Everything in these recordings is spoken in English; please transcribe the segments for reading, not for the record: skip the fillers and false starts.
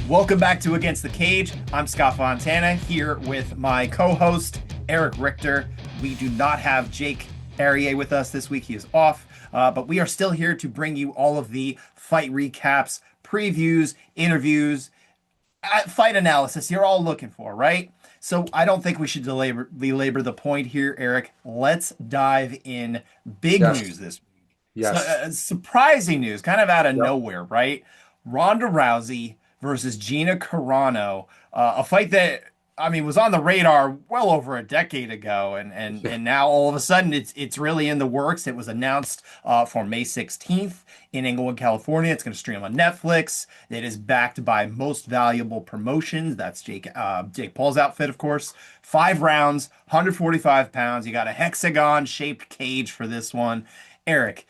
Welcome back to Against the Cage. I'm Scott Fontana here with my co-host Erich Richter. We do not have Jake Arrier with us this week. He is off, but we are still here to bring you all of the fight recaps, previews, interviews, fight analysis you're all looking for, right? So I don't think we should belabor the point here, Eric. Let's dive in. Big Yes. news this week. So, Yes. surprising news, kind of out of Yep. nowhere, right? Ronda Rousey versus Gina Carano, a fight that was on the radar well over a decade ago, and now all of a sudden it's really in the works. It was announced for May 16th in Inglewood, California. It's going to stream on Netflix. It is backed by Most Valuable Promotions. That's Jake Paul's outfit, of course. 5 rounds, 145 pounds. You got a hexagon-shaped cage for this one. Eric,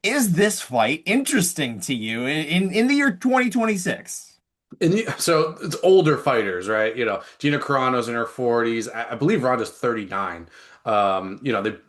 is this fight interesting to you in the year 2026? So it's older fighters, right? Gina Carano's in her 40s. I believe Ronda's 39. Ronda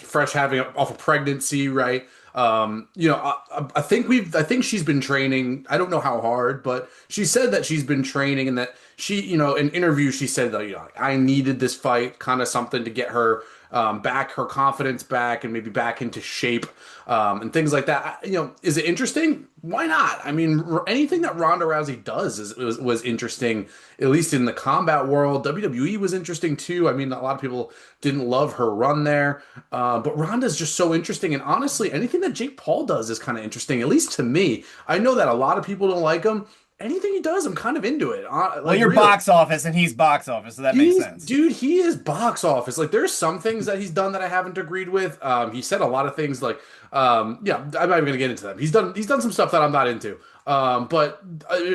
fresh having off a pregnancy, right? I think she's been training. I don't know how hard, but she said that she's been training and that in interviews, she said that, I needed this fight, kind of something to get her back, her confidence back, and maybe back into shape, and things like that. Is it interesting? Why not? I mean, anything that Ronda Rousey does was interesting, at least in the combat world. WWE was interesting too. I mean, a lot of people didn't love her run there, but Ronda's just so interesting. And honestly, anything that Jake Paul does is kind of interesting, at least to me. I know that a lot of people don't like him. Anything he does, I'm kind of into it. Well, Like you're really. box office and he's box office, so that makes sense. He is box office. Like there's some things that he's done that I haven't agreed with. He said a lot of things like, yeah, I'm not even gonna get into them. He's done some stuff that I'm not into. But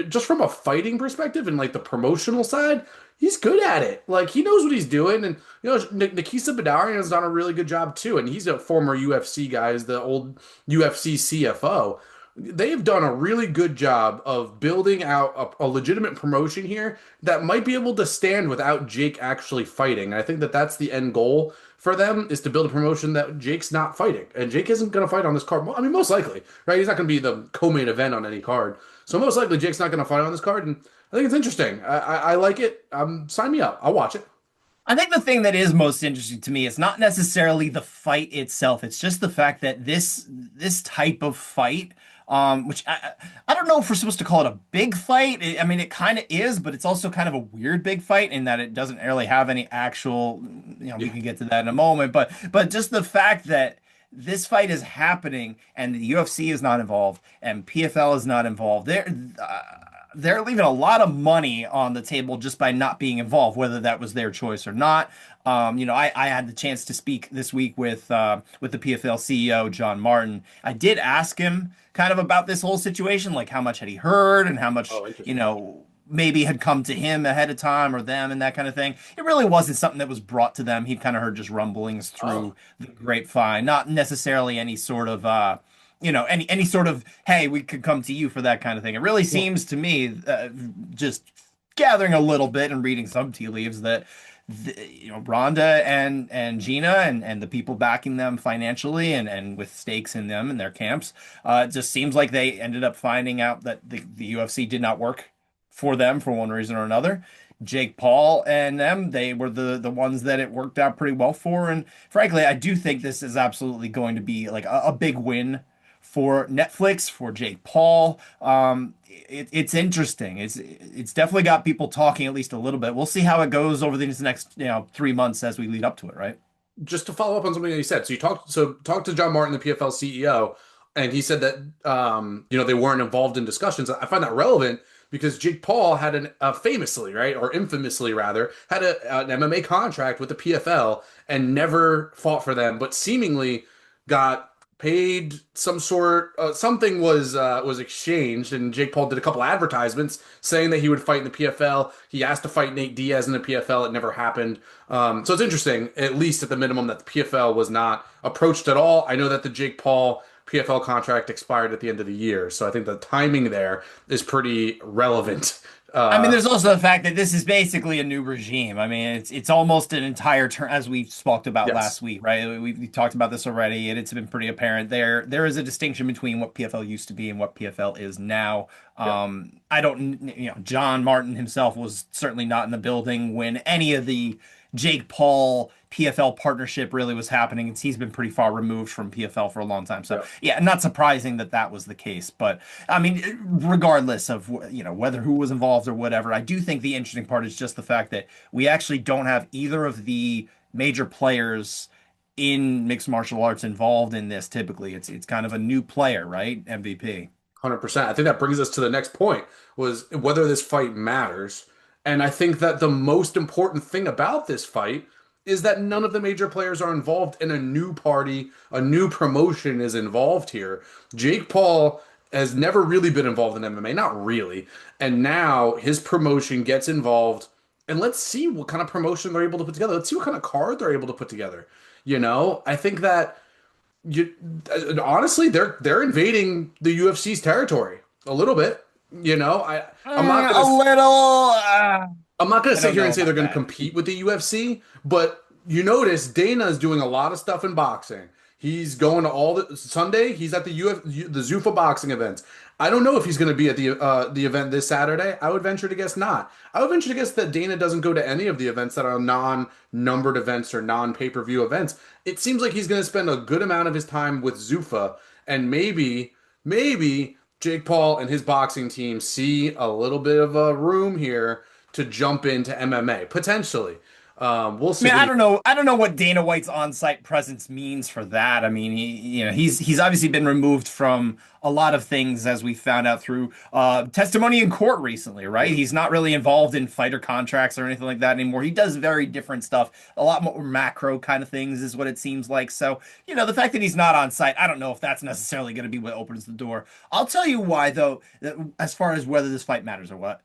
just from a fighting perspective and like the promotional side, he's good at it. Like he knows what he's doing, and Nikisa Badarian has done a really good job too. And he's a former UFC guy, is the old UFC CFO. They have done a really good job of building out a legitimate promotion here that might be able to stand without Jake actually fighting. And I think that that's the end goal for them, is to build a promotion that Jake's not fighting. And Jake isn't going to fight on this card. Well, I mean, most likely, right? He's not going to be the co-main event on any card. So most likely Jake's not going to fight on this card. And I think it's interesting. I like it. Sign me up. I'll watch it. I think the thing that is most interesting to me is not necessarily the fight itself. It's just the fact that this type of fight, which I don't know if we're supposed to call it a big fight. I mean, it kind of is, but it's also kind of a weird big fight in that it doesn't really have any actual. We can get to that in a moment, but just the fact that this fight is happening and the UFC is not involved and PFL is not involved. They're leaving a lot of money on the table just by not being involved, whether that was their choice or not. I had the chance to speak this week with the PFL CEO, John Martin. I did ask him kind of about this whole situation, like how much had he heard and how much, Oh, interesting. maybe had come to him ahead of time or them and that kind of thing. It really wasn't something that was brought to them. He'd kind of heard just rumblings Oh, through the grapevine, not necessarily any sort of any sort of, hey, we could come to you for that kind of thing. It really well, seems to me, just gathering a little bit and reading some tea leaves, that Rhonda and Gina and the people backing them financially and with stakes in them and their camps, it just seems like they ended up finding out that the UFC did not work for them for one reason or another. Jake Paul and them, they were the ones that it worked out pretty well for. And frankly, I do think this is absolutely going to be like a big win for Netflix, for Jake Paul. It's interesting. It's definitely got people talking at least a little bit. We'll see how it goes over the next 3 months as we lead up to it, right? just to follow up on something that you said. So talked to John Martin, the PFL CEO, and he said that they weren't involved in discussions. I find that relevant because Jake Paul had famously, right, or infamously rather, had an MMA contract with the PFL and never fought for them, but seemingly got paid some sort. Something was exchanged, and Jake Paul did a couple advertisements saying that he would fight in the PFL. He asked to fight Nate Diaz in the PFL. It never happened. So it's interesting, at least at the minimum, that the PFL was not approached at all. I know that the Jake Paul PFL contract expired at the end of the year, so I think the timing there is pretty relevant I mean, there's also the fact that this is basically a new regime. I mean, it's almost an entire turn, as we talked about last Yes. week, right? We talked about this already, and it's been pretty apparent there is a distinction between what PFL used to be and what PFL is now. Yeah. I don't, John Martin himself was certainly not in the building when any of the Jake Paul PFL partnership really was happening. He's been pretty far removed from PFL for a long time. So Yeah. yeah, not surprising that that was the case. But I mean, regardless of whether who was involved or whatever, I do think the interesting part is just the fact that we actually don't have either of the major players in mixed martial arts involved in this. Typically, it's kind of a new player, right? MVP. 100%. I think that brings us to the next point was whether this fight matters. And I think that the most important thing about this fight is that none of the major players are involved in a new party, a new promotion is involved here. Jake Paul has never really been involved in MMA, not really. And now his promotion gets involved. And let's see what kind of promotion they're able to put together. Let's see what kind of card they're able to put together. I think that you honestly they're invading the UFC's territory a little bit. I'm not A gonna little. I'm not gonna I sit don't here know and say they're about gonna that. compete with the UFC, but you notice Dana is doing a lot of stuff in boxing. He's going to all the Sunday. He's at the the Zuffa boxing events. I don't know if he's going to be at the event this Saturday. I would venture to guess not. I would venture to guess that Dana doesn't go to any of the events that are non-numbered events or non-pay-per-view events. It seems like he's going to spend a good amount of his time with Zuffa, and maybe Jake Paul and his boxing team see a little bit of a room here to jump into MMA potentially. We'll I mean, see. What do you? I don't know what Dana White's on-site presence means for that. I mean, he's obviously been removed from a lot of things as we found out through testimony in court recently, right? Yeah. He's not really involved in fighter contracts or anything like that anymore. He does very different stuff, a lot more macro kind of things is what it seems like. So, the fact that he's not on site, I don't know if that's necessarily going to be what opens the door. I'll tell you why, though, as far as whether this fight matters or what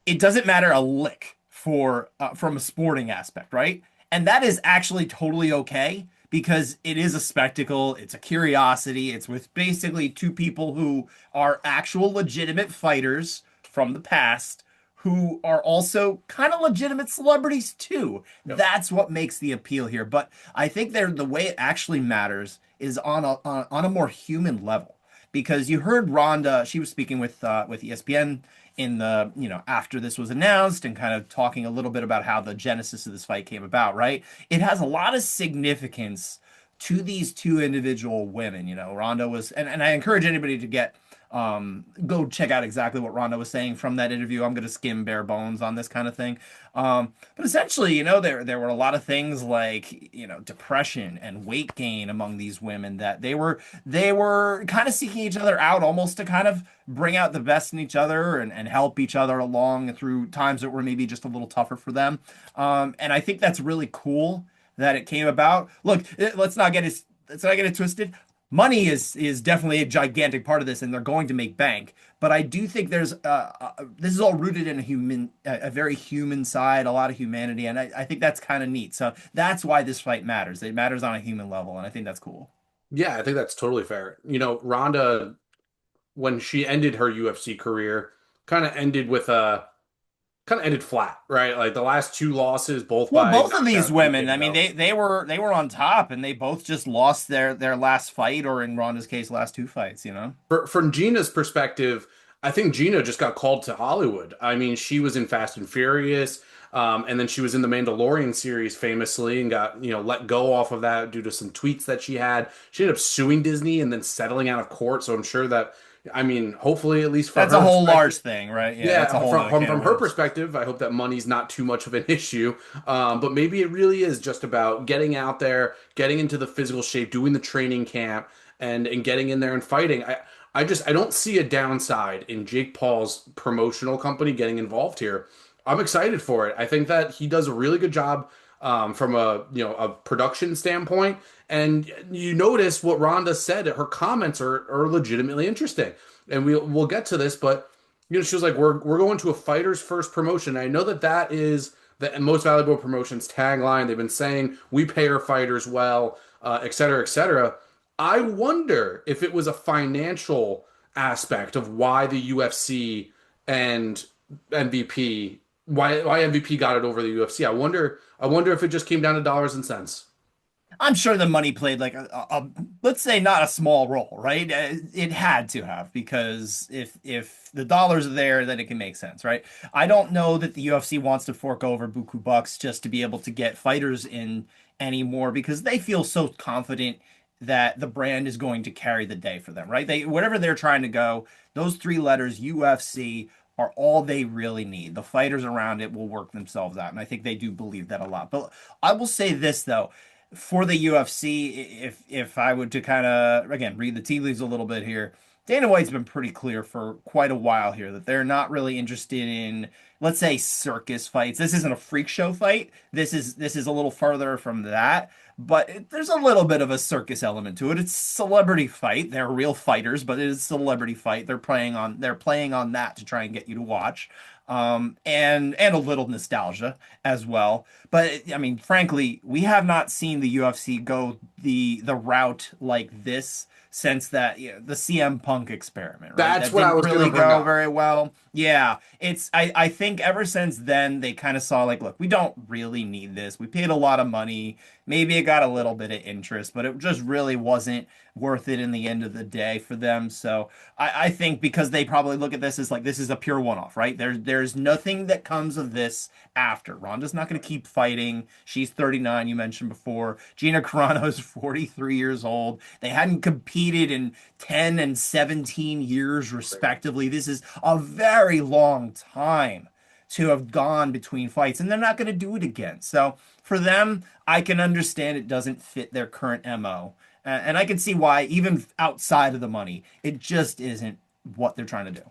it doesn't matter a lick for from a sporting aspect, right? And that is actually totally okay because it is a spectacle, it's a curiosity, it's with basically two people who are actual legitimate fighters from the past who are also kind of legitimate celebrities too. Yep. That's what makes the appeal here. But I think the way it actually matters is on a more human level because you heard Ronda, she was speaking with ESPN in the, after this was announced and kind of talking a little bit about how the genesis of this fight came about, right? It has a lot of significance to these two individual women. Ronda was, and I encourage anybody to go check out exactly what Ronda was saying from that interview. I'm going to skim bare bones on this kind of thing. But essentially, there were a lot of things like, depression and weight gain among these women that they were kind of seeking each other out almost to kind of bring out the best in each other and help each other along through times that were maybe just a little tougher for them. And I think that's really cool that it came about. Look, let's not get it twisted. Money is definitely a gigantic part of this, and they're going to make bank. But I do think this is all rooted in a very human side, a lot of humanity, and I think that's kind of neat. So that's why this fight matters. It matters on a human level, and I think that's cool. Yeah, I think that's totally fair. Ronda, when she ended her UFC career, kind of ended with a kind of ended flat, right? Like the last two losses, both Well, by both of these knockout women, I mean, TKO. they were on top, and they both just lost their last fight, or in Ronda's case, last two fights. From Gina's perspective, I think Gina just got called to Hollywood. I mean, she was in Fast and Furious, and then she was in the Mandalorian series famously and got, let go off of that due to some tweets that she had. She ended up suing Disney and then settling out of court. So I'm sure that, I mean, hopefully, at least for That's a her whole perspective, large thing, right? Yeah, that's a yeah, whole from other from, can of from her worms. perspective, I hope that money's not too much of an issue. But maybe it really is just about getting out there, getting into the physical shape, doing the training camp, and getting in there and fighting. I don't see a downside in Jake Paul's promotional company getting involved here. I'm excited for it. I think that he does a really good job from a production standpoint. And you notice what Rhonda said. Her comments are legitimately interesting, and we'll get to this, but she was like, "We're going to a fighter's first promotion." I know that is the most valuable promotions tagline. They've been saying we pay our fighters well, et cetera, et cetera. I wonder if it was a financial aspect of why the UFC and MVP, why MVP got it over the UFC. I wonder if it just came down to dollars and cents. I'm sure the money played like let's say not a small role, right? It had to have because if the dollars are there, then it can make sense, right? I don't know that the UFC wants to fork over buku bucks just to be able to get fighters in anymore because they feel so confident that the brand is going to carry the day for them, right? They whatever they're trying to go, those three letters UFC are all they really need. The fighters around it will work themselves out, and I think they do believe that a lot. But I will say this though for the UFC, if I would to kind of again read the tea leaves a little bit here, Dana White's been pretty clear for quite a while here that they're not really interested in, let's say, circus fights. This isn't a freak show fight. This is a little further from that, but there's a little bit of a circus element to it. It's celebrity fight. They're real fighters, but it is celebrity fight. They're playing on that to try and get you to watch. And a little nostalgia as well. But I mean, frankly, we have not seen the UFC go the route like this since that the CM Punk experiment, right? That's That what I didn't was going really to bring go up. very well. Yeah, I think ever since then they kind of saw like, look, we don't really need this. We paid a lot of money. Maybe it got a little bit of interest, but it just really wasn't worth it in the end of the day for them. So I think because they probably look at this as like this is a pure one-off, right? There's nothing that comes of this after. Ronda's not going to keep fighting. She's 39, you mentioned before. Gina Carano is 43 years old. They hadn't competed in 10 and 17 years respectively. This is a very long time to have gone between fights, and they're not going to do it again. So for them, I can understand it doesn't fit their current MO. And I can see why, even outside of the money, it just isn't what they're trying to do.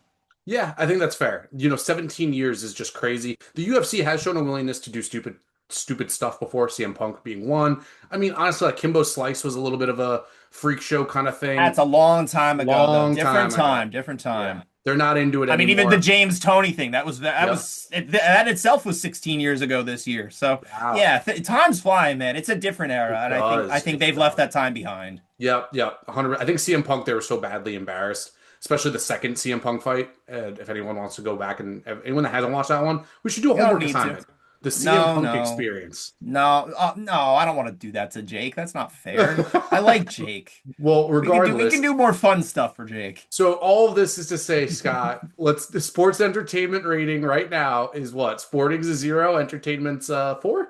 Yeah, I think that's fair. 17 years is just crazy. The UFC has shown a willingness to do stupid stuff before, CM Punk being one. I mean, honestly, like Kimbo Slice was a little bit of a freak show kind of thing. That's a long time ago, though. Long Different time ago. time, different Yeah. time. They're not into it I mean, even the anymore. James Tony thing, that Yep. was that itself was 16 years ago this year. So Yeah. yeah, time's flying, man. It's a different era, It and I does. think It they've left does. that time behind. Yep, yep. 100. I think CM Punk, they were so badly embarrassed, especially the second CM Punk fight. If anyone wants to go back and anyone that hasn't watched that one, we should do a You don't homework need to. assignment. The CM No, Punk no. experience. No, I don't want to do that to Jake. That's not fair. I like Jake. Well, We can regardless, do more fun stuff for Jake. so all of this is to say, Scott, the sports entertainment rating right now is what? Sporting's a zero, entertainment's four?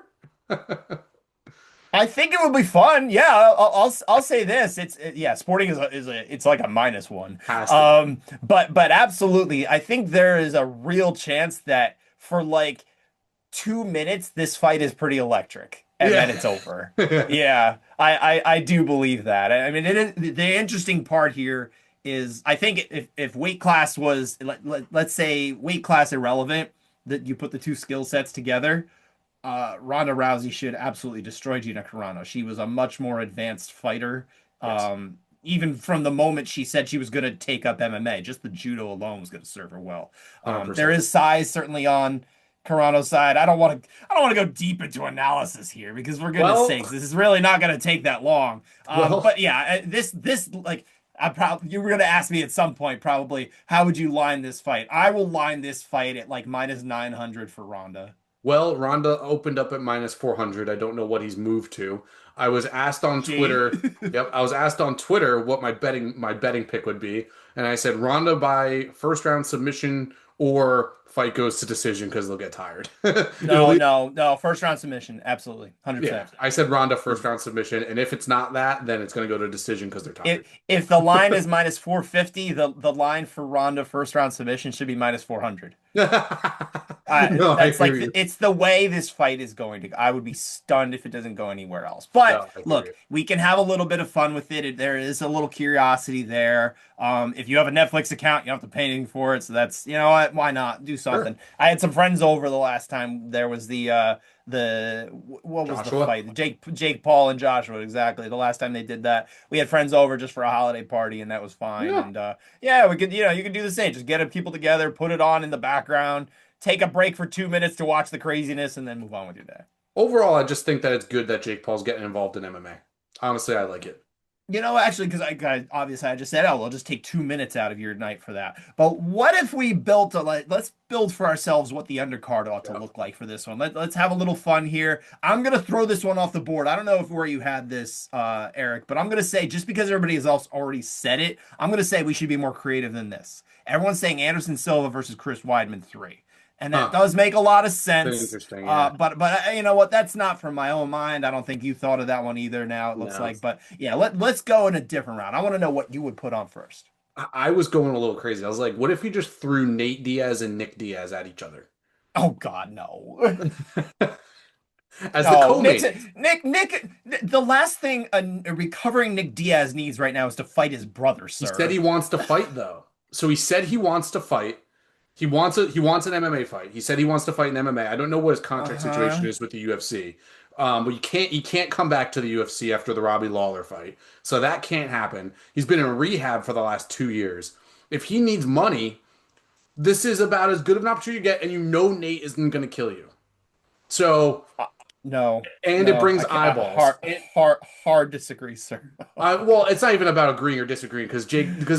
I think it would be fun. Yeah, I'll say this. Yeah, Sporting is a it's like a -1. Has to be. But absolutely, I think there is a real chance that for like 2 minutes this fight is pretty electric, and then Yeah. it's over. Yeah, I do believe that. I mean, it is, the interesting part here is I think if weight class was let's say weight class irrelevant, that you put the two skill sets together. Ronda Rousey should absolutely destroy Gina Carano. She was a much more advanced fighter. Yes. Even from the moment she said she was going to take up MMA, just the judo alone was going to serve her well. There 100%. is size certainly on Carano's side. I don't want to go deep into analysis here because for goodness Well, sakes, this is really not going to take that long. well, But yeah, this like I probably you were going to ask me at some point probably how would you line this fight? I will line this fight at like -900 for Ronda. Well, Ronda opened up at -400. I don't know what he's moved to. I was asked on Gee. Twitter. Yep, I was asked on Twitter what my betting pick would be, and I said Ronda by first round submission or fight goes to decision because they'll get tired. It'll No, be, no, no. First round submission. Absolutely. yeah, 100%. I said Ronda first round submission, and if it's not that, then it's going to go to decision because they're tired. If the line is -450, the line for Ronda first round submission should be -400. No, I That's hear like you. it's the way this fight is going to go. I would be stunned if it doesn't go anywhere else. But No, I hear look, you. we can have a little bit of fun with it. There is a little curiosity there. If you have a Netflix account, you don't have to pay anything for it. So that's, you know what, why not do Sure. something? I had some friends over the last time there was what was the Joshua. fight? Jake Paul and Joshua, exactly. The last time they did that, we had friends over just for a holiday party, and that was fine. Yeah. And yeah, we could, you could do the same. Just get people together, put it on in the background, take a break for 2 minutes to watch the craziness, and then move on with your day. Overall, I just think that it's good that Jake Paul's getting involved in MMA. Honestly, I like it. You know, actually, because obviously I just said, oh, we'll just take 2 minutes out of your night for that. But what if we built let's build for ourselves what the undercard ought to Yeah. look like for this one. Let's have a little fun here. I'm gonna throw this one off the board. I don't know if where you had this, Eric, but I'm gonna say just because everybody has also already said it, I'm gonna say we should be more creative than this. Everyone's saying Anderson Silva versus Chris Weidman 3. And that Huh. does make a lot of sense. Interesting. Yeah. But you know what? That's not from my own mind. I don't think you thought of that one either. Now it looks No. like, but yeah, let's go in a different round. I want to know what you would put on first. I was going a little crazy. I was like, what if you just threw Nate Diaz and Nick Diaz at each other Oh God, no, as the no. co-main? Nick. The last thing a recovering Nick Diaz needs right now is to fight his brother, He said he sir. wants to fight though. So he said he wants to fight. He wants an MMA fight. He said he wants to fight in MMA. I don't know what his contract situation Uh-huh. is with the UFC. But you can't come back to the UFC after the Robbie Lawler fight. So that can't happen. He's been in rehab for the last 2 years. If he needs money, this is about as good of an opportunity you get, and you know Nate isn't going to kill you. So, No, and it no. brings eyeballs. Hard disagree, sir. Well, it's not even about agreeing or disagreeing because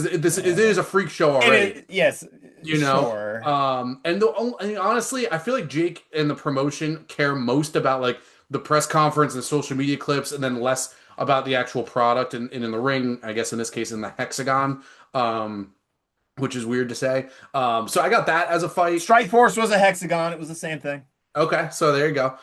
it is a freak show It already. is, yes, You know, sure. I mean, honestly, I feel like Jake and the promotion care most about like the press conference and social media clips, and then less about the actual product and in the ring. I guess in this case, in the hexagon, um, which is weird to say. So I got that as a fight. Strike Force was a hexagon. It was the same thing. Okay, so there you go.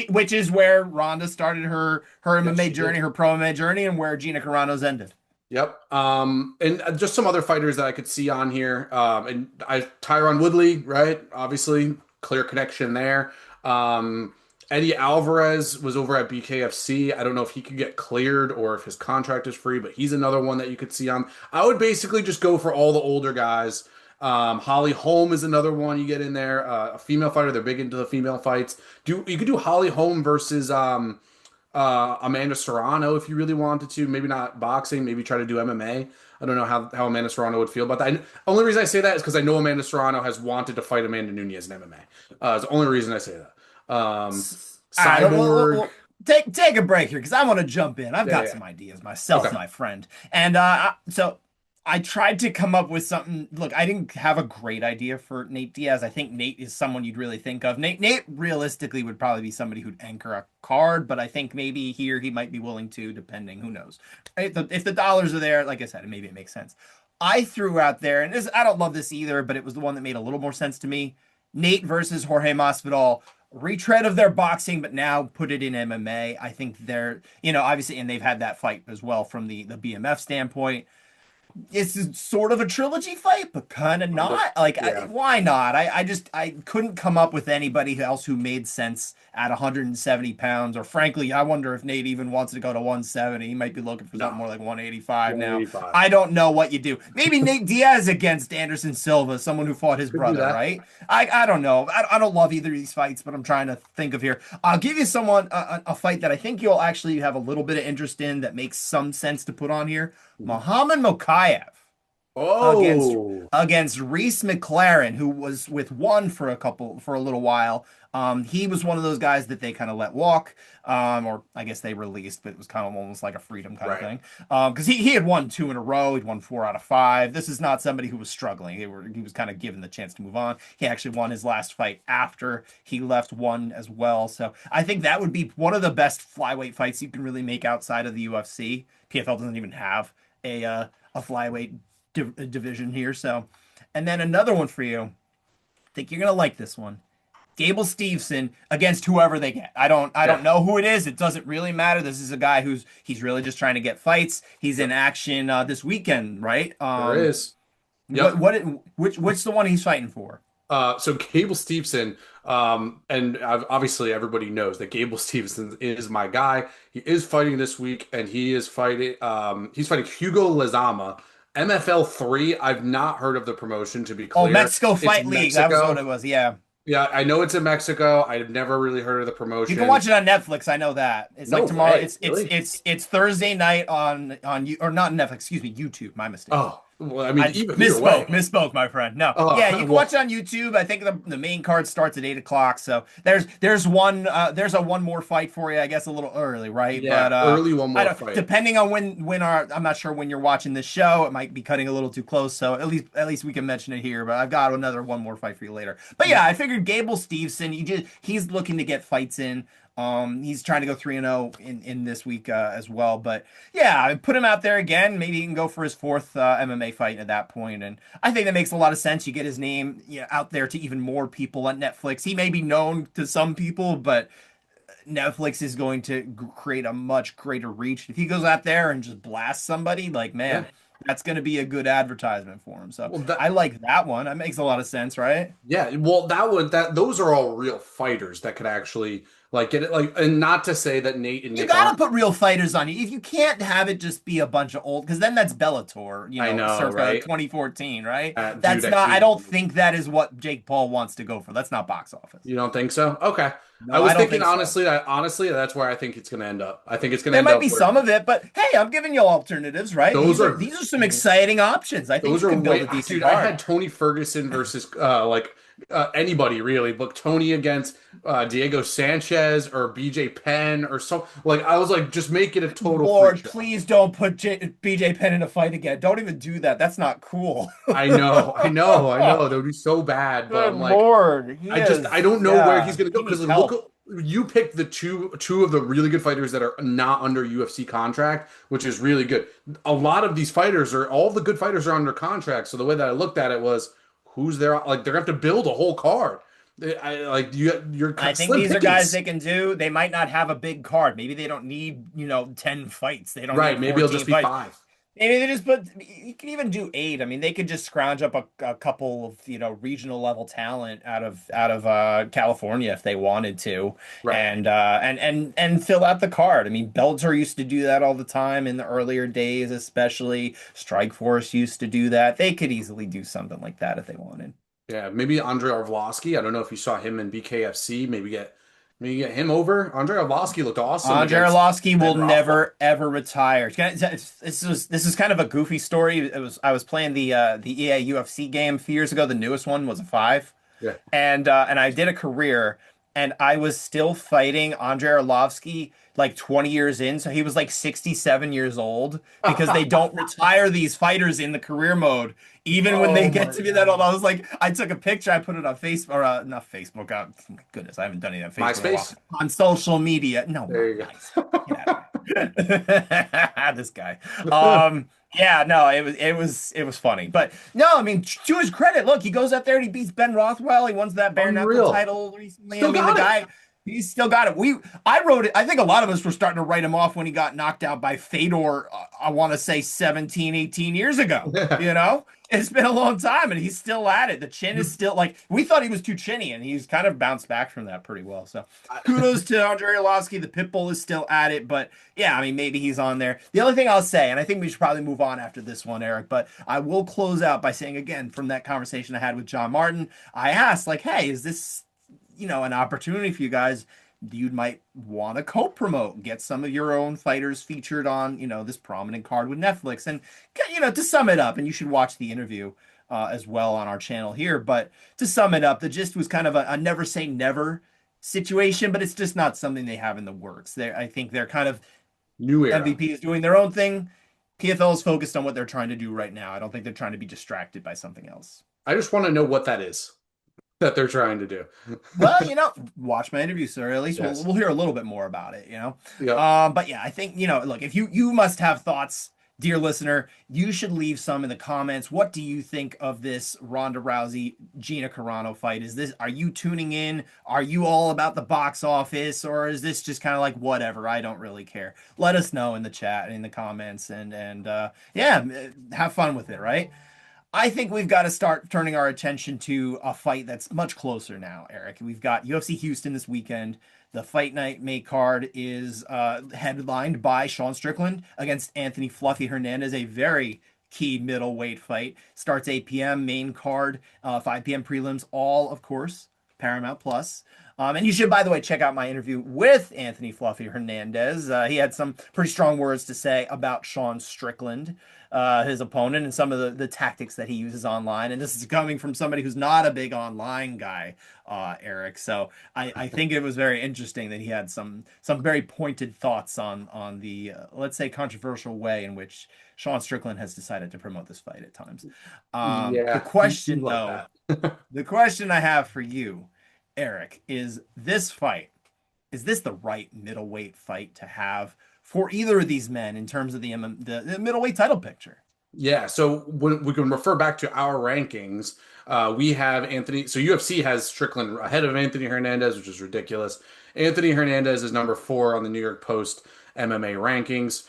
Which is where Ronda started her Yes, MMA she journey, did. her pro MMA journey, and where Gina Carano's ended. Yep. And just some other fighters that I could see on here. Tyron Woodley, right? Obviously, clear connection there. Um, Eddie Alvarez was over at BKFC. I don't know if he could get cleared or if his contract is free, but he's another one that you could see on. I would basically just go for all the older guys. Holly Holm is another one you get in there. A female fighter. They're big into the female fights. You could do Holly Holm versus Amanda Serrano if you really wanted to. Maybe not boxing, maybe try to do MMA. I don't know how Amanda Serrano would feel about that. Only reason I say that is because I know Amanda Serrano has wanted to fight Amanda Nunes in MMA. It's the only reason I say that. All right, Cyborg. take a break here because I want to jump in. I've Yeah, got yeah. some ideas Okay. myself, my friend, and so I tried to come up with something. Look, I didn't have a great idea for Nate Diaz. I think Nate is someone you'd really think of. Nate realistically would probably be somebody who'd anchor a card, but I think maybe here he might be willing to, depending. Who knows? If the dollars are there, like I said, maybe it makes sense. I threw out there, and I don't love this either, but it was the one that made a little more sense to me. Nate versus Jorge Masvidal, retread of their boxing, but now put it in MMA. I think they're, obviously, and they've had that fight as well from the BMF standpoint. It's sort of a trilogy fight, but kind of Kind of. not. Like, Yeah. why not? I couldn't come up with anybody else who made sense at 170 pounds. Or frankly, I wonder if Nate even wants to go to 170. He might be looking for something No. more like 185 now. 185. I don't know what you do. Maybe Nate Diaz against Anderson Silva, someone who fought his Could do brother, that. right? I don't know. I don't love either of these fights, but I'm trying to think of here. I'll give you someone a fight that I think you'll actually have a little bit of interest in that makes some sense to put on here. Muhammad Mokaev against Oh. Reese McLaren, who was with one for a little while. He was one of those guys that they kind of let walk, or I guess they released, but it was kind of almost like a freedom kind of Right. thing. Because he had won two in a row, he'd won 4 out of 5. This is not somebody who was struggling. He was kind of given the chance to move on. He actually won his last fight after he left one as well. So I think that would be one of the best flyweight fights you can really make outside of the UFC. PFL doesn't even have a flyweight division here. So, and then another one for you. I think you're gonna like this one. Gable Steveson against whoever they get. I Yeah. don't know who it is. It doesn't really matter. This is a guy he's really just trying to get fights. He's in Yep. action this weekend, right? There is. What Yep. what which the one he's fighting for? So Gable Steveson, and obviously everybody knows that Gable Steveson is my guy. He is fighting this week, and he's fighting Hugo Lezama, MFL 3. I've not heard of the promotion, to be Oh, clear. Mexico It's Fight League. That was what it Mexico. was. Yeah. Yeah, I know it's in Mexico. I've never really heard of the You can promotion. watch it on Netflix. I know that. It's No like tomorrow. way, really? It's Thursday night on you or not Netflix. Excuse me, YouTube. My mistake. Oh, Well, I mean, I even either misspoke, way. misspoke, my friend. No, yeah, you can watch Well, it on YouTube. I think the main card starts at 8 o'clock. So there's one there's a one more fight for you. I guess a little early, right? yeah, But early one I more don't. fight. Depending on when our I'm not sure when you're watching this show. It might be cutting a little too close. So at least we can mention it here. But I've got another one more fight for you later. But yeah, I figured Gable Steveson. He's looking to get fights in. He's trying to go 3-0 in this week as well. But yeah, I put him out there again. Maybe he can go for his fourth MMA fight at that point. And I think that makes a lot of sense. You get his name, out there to even more people on Netflix. He may be known to some people, but Netflix is going to create a much greater reach. If he goes out there and just blasts somebody, like, Yeah. man, that's going to be a good advertisement for him. So Well, I like that one. That makes a lot of sense, right? yeah, well, those are all real fighters that could actually like get it. Like, and not to say that Nate and You Nick gotta aren't. put real fighters on you. If you can't have it just be a bunch of old, because then that's Bellator, I know, circa right? 2014, right? Dude, That's I not, I hate. don't think that is what Jake Paul wants to go for. That's not box office. You don't think so? Okay. I No, was I don't thinking think so. honestly that's where I think it's going to end up. I think it's going to There end might up be where some of it, but hey, I'm giving you alternatives, right? those are These are some exciting options. I think those you are can build way a decent dude, I card. had Tony Ferguson versus anybody really, but Tony against Diego Sanchez or BJ Penn or so like I was like just make it a total freak Lord, show. please don't put BJ Penn in a fight again. Don't even do that. That's not cool. I know. That would be so bad, but Good I'm like Lord, he I is. don't know where he's Yeah, gonna go he because needs look, help. you picked the two of the really good fighters that are not under UFC contract, which is really good. A lot of these fighters are all the good fighters are under contract. So the way that I looked at it was, who's there? Like they're gonna have to build a whole card. I like you're I think slim these are guys pickings, they can do. They might not have a big card. Maybe they don't need, 10 fights. They don't right? need Maybe it'll 14 just be fights. five. Maybe they just put, you can even do eight. I mean, they could just scrounge up a couple of, regional level talent out of California if they wanted to, Right. and fill out the card. I mean, Bellator used to do that all the time in the earlier days, especially Strikeforce used to do that. They could easily do something like that if they wanted. Yeah, maybe Andrei Arlovsky. I don't know if you saw him in BKFC. Maybe get him over. Andrei Arlovsky looked awesome Andrei against Arlovsky will Ben Rothwell. never ever retire. This is kind of a goofy story. I was playing the EA UFC game a few years ago. The newest one was a five, Yeah. and I did a career, and I was still fighting Andrei Arlovsky like 20 years in, so he was like 67 years old because they don't retire these fighters in the career mode, even when they Oh get my to be that old. God. I was like, I took a picture, I put it on Facebook, or not Facebook. My goodness, I haven't done it on Facebook in a while. MySpace? On social media. No, There not you nice. Get out of go. here. This guy. Yeah, no, it was funny. But no, I mean, to his credit, look, he goes out there and he beats Ben Rothwell. He won that bare knuckle Unreal. title recently. I Still mean, the got it. guy, he's still got it. I wrote it. I think a lot of us were starting to write him off when he got knocked out by Fedor, I want to say 17, 18 years ago. Yeah. It's been a long time and he's still at it. The chin is still like, we thought he was too chinny and he's kind of bounced back from that pretty well. So kudos to Andrei Arlovsky. The Pitbull is still at it, but yeah, I mean, maybe he's on there. The other thing I'll say, and I think we should probably move on after this one, Eric, but I will close out by saying again, from that conversation I had with John Martin, I asked like, hey, is this, an opportunity for you guys? You might want to co-promote, get some of your own fighters featured on, this prominent card with Netflix. And, to sum it up, and you should watch the interview as well on our channel here. But to sum it up, the gist was kind of a never say never situation, but it's just not something they have in the works. I think they're kind of, New era. MVP is doing their own thing. PFL is focused on what they're trying to do right now. I don't think they're trying to be distracted by something else. I just want to know what that is that they're trying to do. Well, watch my interview, sir. At least we'll, Yes. we'll hear a little bit more about it, Yep. But yeah, I think, look, if you must have thoughts, dear listener, you should leave some in the comments. What do you think of this Ronda Rousey Gina Carano fight? Are you tuning in? Are you all about the box office, or is this just kind of like whatever? I don't really care. Let us know in the chat, in the comments, and yeah, have fun with it, right? I think we've got to start turning our attention to a fight that's much closer now, Eric. We've got UFC Houston this weekend. The fight night May card is headlined by Sean Strickland against Anthony Fluffy Hernandez, a very key middleweight fight. Starts 8 p.m. main card, 5 p.m. prelims, all of course Paramount Plus. And you should, by the way, check out my interview with Anthony Fluffy Hernandez. He had some pretty strong words to say about Sean Strickland, his opponent, and some of the tactics that he uses online. And this is coming from somebody who's not a big online guy, Eric. So I think it was very interesting that he had some very pointed thoughts on the let's say controversial way in which Sean Strickland has decided to promote this fight at times. The Yeah, seems question, like though, that. the question I have for you, Eric, is this fight, is this the right middleweight fight to have for either of these men in terms of the middleweight title picture? Yeah, so when we can refer back to our rankings, we have Anthony. So UFC has Strickland ahead of Anthony Hernandez, which is ridiculous. Anthony Hernandez is number 4 on the New York Post MMA rankings.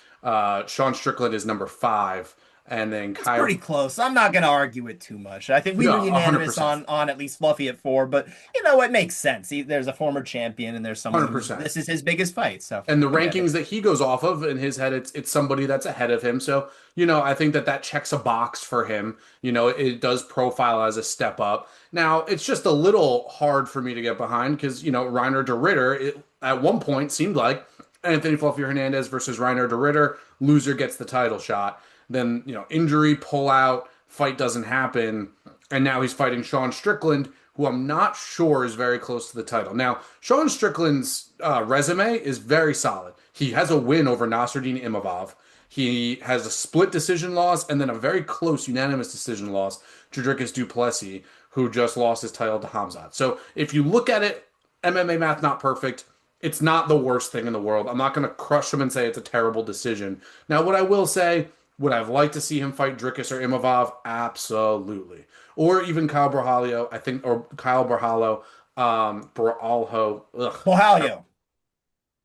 Sean Strickland is number 5, and then It's pretty Kyle. close. I'm not going to argue it too much. I think we were No, unanimous 100%. on at least Fluffy at 4, but you know it makes sense. There's a former champion, and there's someone who's 100%. this is his biggest fight, so And the I get rankings it. that he goes off of in his head, it's somebody that's ahead of him. So, I think that checks a box for him. It does profile as a step up. Now, it's just a little hard for me to get behind because, Reiner de Ritter, at one point seemed like Anthony Fluffy Hernandez versus Reiner de Ritter, loser gets the title shot. Then, injury, pull out, fight doesn't happen. And now he's fighting Sean Strickland, who I'm not sure is very close to the title. Now, Sean Strickland's resume is very solid. He has a win over Nasruddin Imavov. He has a split decision loss and then a very close unanimous decision loss to Dricus du Plessis, who just lost his title to Hamzat. So if you look at it, MMA math not perfect. It's not the worst thing in the world. I'm not going to crush him and say it's a terrible decision. Now, what I will say, would I have liked to see him fight Dricus or Imavov? Absolutely. Or even Kyle Borhalio, I think, or Kyle Borhalio, Boralho. Ugh. Bohalio,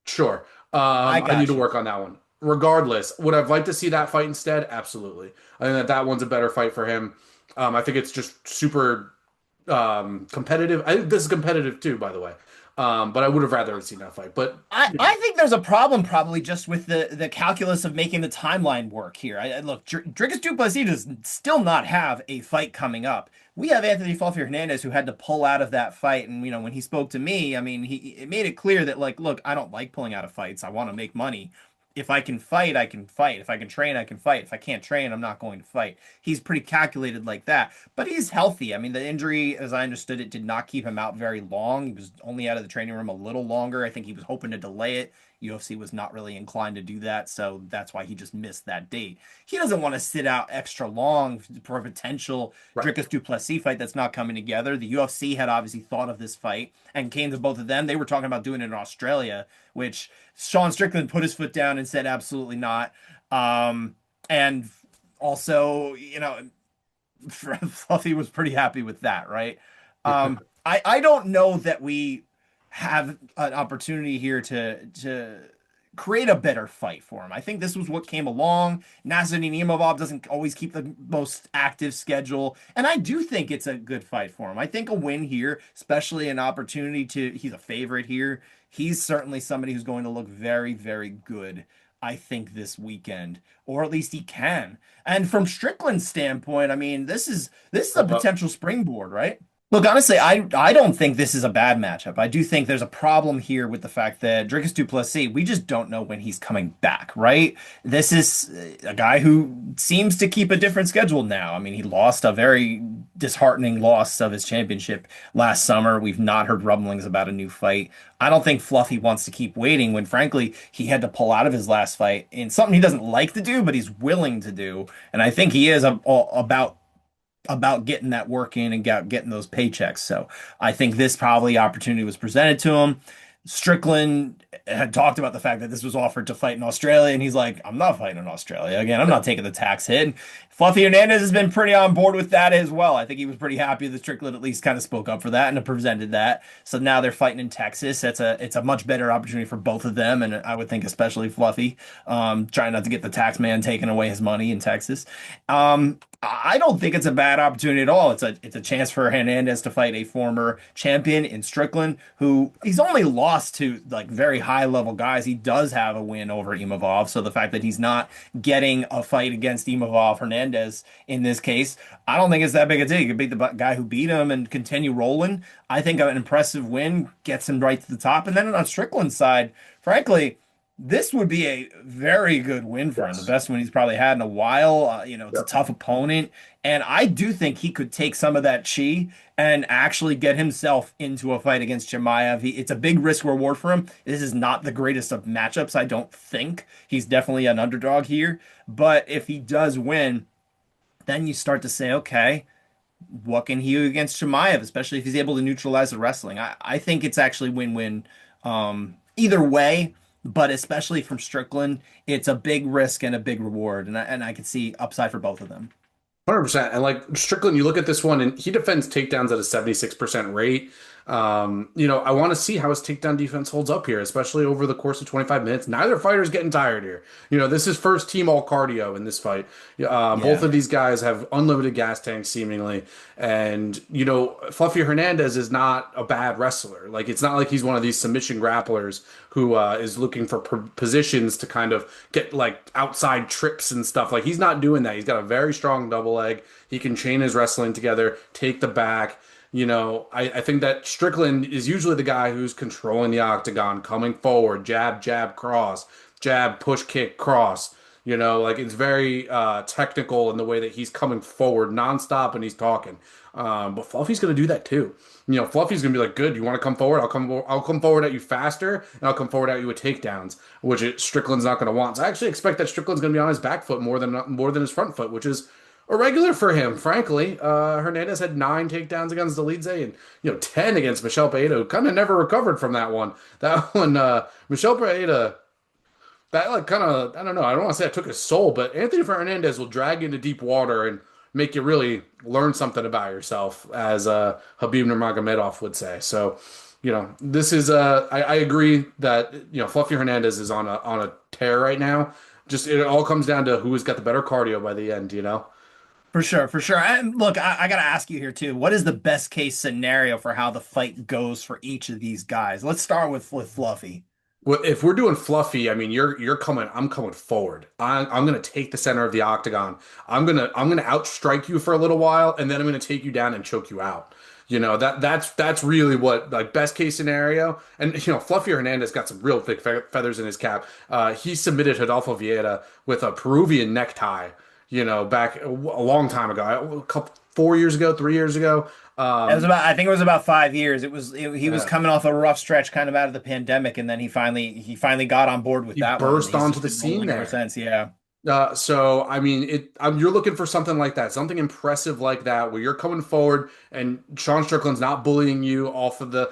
Sure. I I need to got you. work on that one. Regardless, would I've liked to see that fight instead? Absolutely. I think that one's a better fight for him. I think it's just super competitive. I think this is competitive too, by the way. But I would have rather seen that fight. But I think there's a problem probably just with the calculus of making the timeline work here. Look, Dricus du Plessis does still not have a fight coming up. We have Anthony Fluffy Hernandez who had to pull out of that fight, and when he spoke to me, I mean, he it made it clear that like, look, I don't like pulling out of fights. I want to make money. If I can fight, I can fight. If I can train, I can fight. If I can't train, I'm not going to fight. He's pretty calculated like that, but he's healthy. I mean, the injury, as I understood it, did not keep him out very long. He was only out of the training room a little longer. I think he was hoping to delay it. UFC was not really inclined to do that, so that's why he just missed that date. He doesn't want to sit out extra long for a potential right. Dricus du Plessis fight that's not coming together. The UFC had obviously thought of this fight and came to both of them. They were talking about doing it in Australia, which Sean Strickland put his foot down and said absolutely not. And also, Fluffy was pretty happy with that, right? I don't know that we have an opportunity here to create a better fight for him. I think this was what came along. Nasruddin Imavov doesn't always keep the most active schedule, and I do think it's a good fight for him. I think a win here, especially an opportunity he's a favorite here. He's certainly somebody who's going to look very, very good, I think, this weekend, or at least he can. And from Strickland's standpoint, I mean, this is a Step up. potential springboard, right? Look, honestly, I don't think this is a bad matchup. I do think there's a problem here with the fact that Dricus du Plessis, we just don't know when he's coming back, right? This is a guy who seems to keep a different schedule now. I mean, he lost a very disheartening loss of his championship last summer. We've not heard rumblings about a new fight. I don't think Fluffy wants to keep waiting when, frankly, he had to pull out of his last fight in something he doesn't like to do, but he's willing to do. And I think he is about getting that work in and getting those paychecks. So I think this probably opportunity was presented to him. Strickland had talked about the fact that this was offered to fight in Australia, and he's like, I'm not fighting in Australia. Again, I'm not taking the tax hit. And Fluffy Hernandez has been pretty on board with that as well. I think he was pretty happy that Strickland at least kind of spoke up for that and presented that. So now they're fighting in Texas. It's a much better opportunity for both of them, and I would think especially Fluffy, trying not to get the tax man taking away his money in Texas. I don't think it's a bad opportunity at all. It's a chance for Hernandez to fight a former champion in Strickland, who he's only lost lost to like very high level guys. He does have a win over Imavov. So the fact that he's not getting a fight against Imavov Hernandez in this case, I don't think it's that big a deal. You can beat the guy who beat him and continue rolling. I think an impressive win gets him right to the top. And then on Strickland's side, frankly, this would be a very good win for him, the Yes. best one he's probably had in a while. It's a Yep. tough opponent, and I do think he could take some of that chi and actually get himself into a fight against Chimaev. It's a big risk reward for him. This is not the greatest of matchups, I don't think. He's definitely an underdog here, but if he does win, then you start to say, okay, what can he do against Chimaev, especially if he's able to neutralize the wrestling? I think it's actually win-win either way, but especially from Strickland, it's a big risk and a big reward, and I could see upside for both of them. 100%. And like Strickland, you look at this one and he defends takedowns at a 76% rate. I want to see how his takedown defense holds up here, especially over the course of 25 minutes. Neither fighter's getting tired here. This is first team all cardio in this fight. Both Yeah. of these guys have unlimited gas tanks seemingly. And, Fluffy Hernandez is not a bad wrestler. Like, it's not like he's one of these submission grapplers who is looking for positions to kind of get like outside trips and stuff. Like, he's not doing that. He's got a very strong double leg. He can chain his wrestling together, take the back. I think that Strickland is usually the guy who's controlling the octagon, coming forward, jab, jab, cross, jab, push, kick, cross. Like it's very technical in the way that he's coming forward nonstop and he's talking. But Fluffy's going to do that too. Fluffy's going to be like, good, you want to come forward? I'll come forward at you faster and I'll come forward at you with takedowns, which Strickland's not going to want. So I actually expect that Strickland's going to be on his back foot more than his front foot, which is irregular for him, frankly. Hernandez had 9 takedowns against Dolidze and 10 against Michel Pereira, who kind of never recovered from that one. That one, Michel Pereira, that like kind of I don't know. I don't want to say I took his soul, but Anthony Hernandez will drag you into deep water and make you really learn something about yourself, as Habib Nurmagomedov would say. So. This is I agree that Fluffy Hernandez is on a tear right now. Just it all comes down to who has got the better cardio by the end. For sure, for sure. And look, I got to ask you here too. What is the best case scenario for how the fight goes for each of these guys? Let's start with Fluffy. Well, if we're doing Fluffy, I mean, you're coming. I'm coming forward. I'm gonna take the center of the octagon. I'm gonna outstrike you for a little while, and then I'm gonna take you down and choke you out. That's really what like best case scenario. And Fluffy Hernandez got some real big feathers in his cap. He submitted Rodolfo Vieira with a Peruvian necktie. Back a long time ago, 4 years ago, 3 years ago. It was about, I think it was about 5 years. He was Yeah. coming off a rough stretch, kind of out of the pandemic, and then he finally got on board with He that one. burst He's onto just the been scene rolling ever there. since. Yeah. So I mean, you're looking for something like that, something impressive like that, where you're coming forward and Sean Strickland's not bullying you off of the.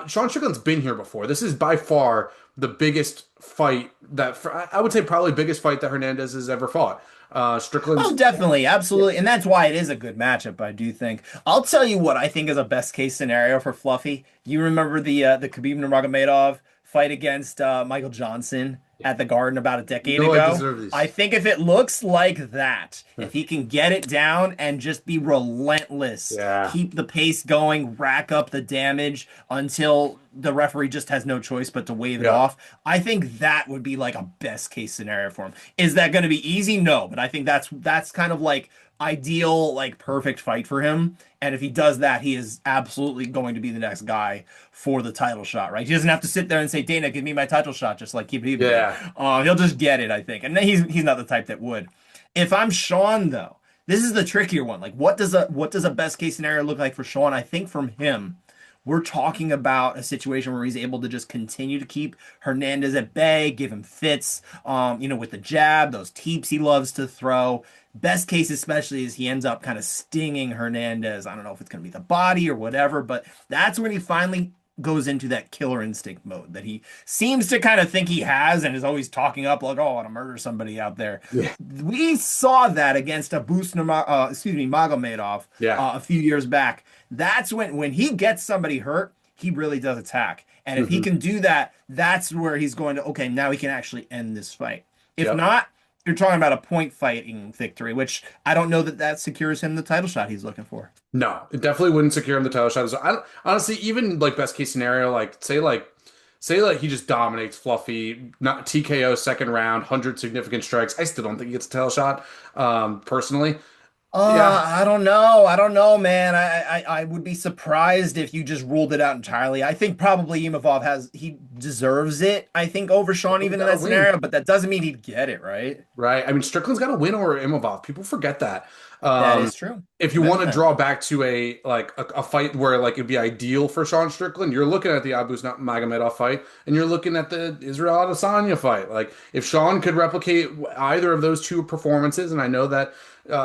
Sean Strickland's been here before. This is by far the biggest fight I would say probably biggest fight that Hernandez has ever fought. Oh, Strickland's. definitely, absolutely, and that's why it is a good matchup. I do think. I'll tell you what I think is a best case scenario for Fluffy. You remember the Khabib Nurmagomedov fight against Michael Johnson at the Garden about a decade I ago? deserve these. I think if it looks like that, if he can get it down and just be relentless, Yeah. keep the pace going, rack up the damage until the referee just has no choice but to wave it Yeah. off. I think that would be like a best case scenario for him. Is that going to be easy? No, but I think that's kind of like ideal, like perfect fight for him. And if he does that, he is absolutely going to be the next guy for the title shot, right? He doesn't have to sit there and say, Dana, give me my title shot, just like keep it even. Yeah. He'll just get it, I think. And then he's not the type that would. If I'm Sean, though, this is the trickier one. Like, what does a best case scenario look like for Sean? I think from him, we're talking about a situation where he's able to just continue to keep Hernandez at bay, give him fits, with the jab, those teeps he loves to throw. Best case, especially, is he ends up kind of stinging Hernandez. I don't know if it's going to be the body or whatever, but that's when he finally goes into that killer instinct mode that he seems to kind of think he has and is always talking up like, oh, I want to murder somebody out there. Yeah. We saw that against Magomedov Yeah. a few years back. That's when he gets somebody hurt, he really does attack. And if he can do that, that's where he's going to, okay, now he can actually end this fight. If Yep. not, you're talking about a point fighting victory, which I don't know that secures him the title shot he's looking for. No, it definitely wouldn't secure him the title shot. So honestly, even like best case scenario, like say like Say like he just dominates Fluffy, not TKO second round, 100 significant strikes. I still don't think he gets a tail shot, personally. Yeah, I don't know. I don't know, man. I would be surprised if you just ruled it out entirely. I think probably he deserves it, I think, over Sean Strickland's even in got to that win. scenario, but that doesn't mean he'd get it, right? Right. I mean, Strickland's got to win over Imavov. People forget that. That Um, is true. if you want Amen to to that. draw back to a fight where like it'd be ideal for Sean Strickland, you're looking at the Abus Magomedov fight, and you're looking at the Israel Adesanya fight. Like if Sean could replicate either of those two performances, and I know that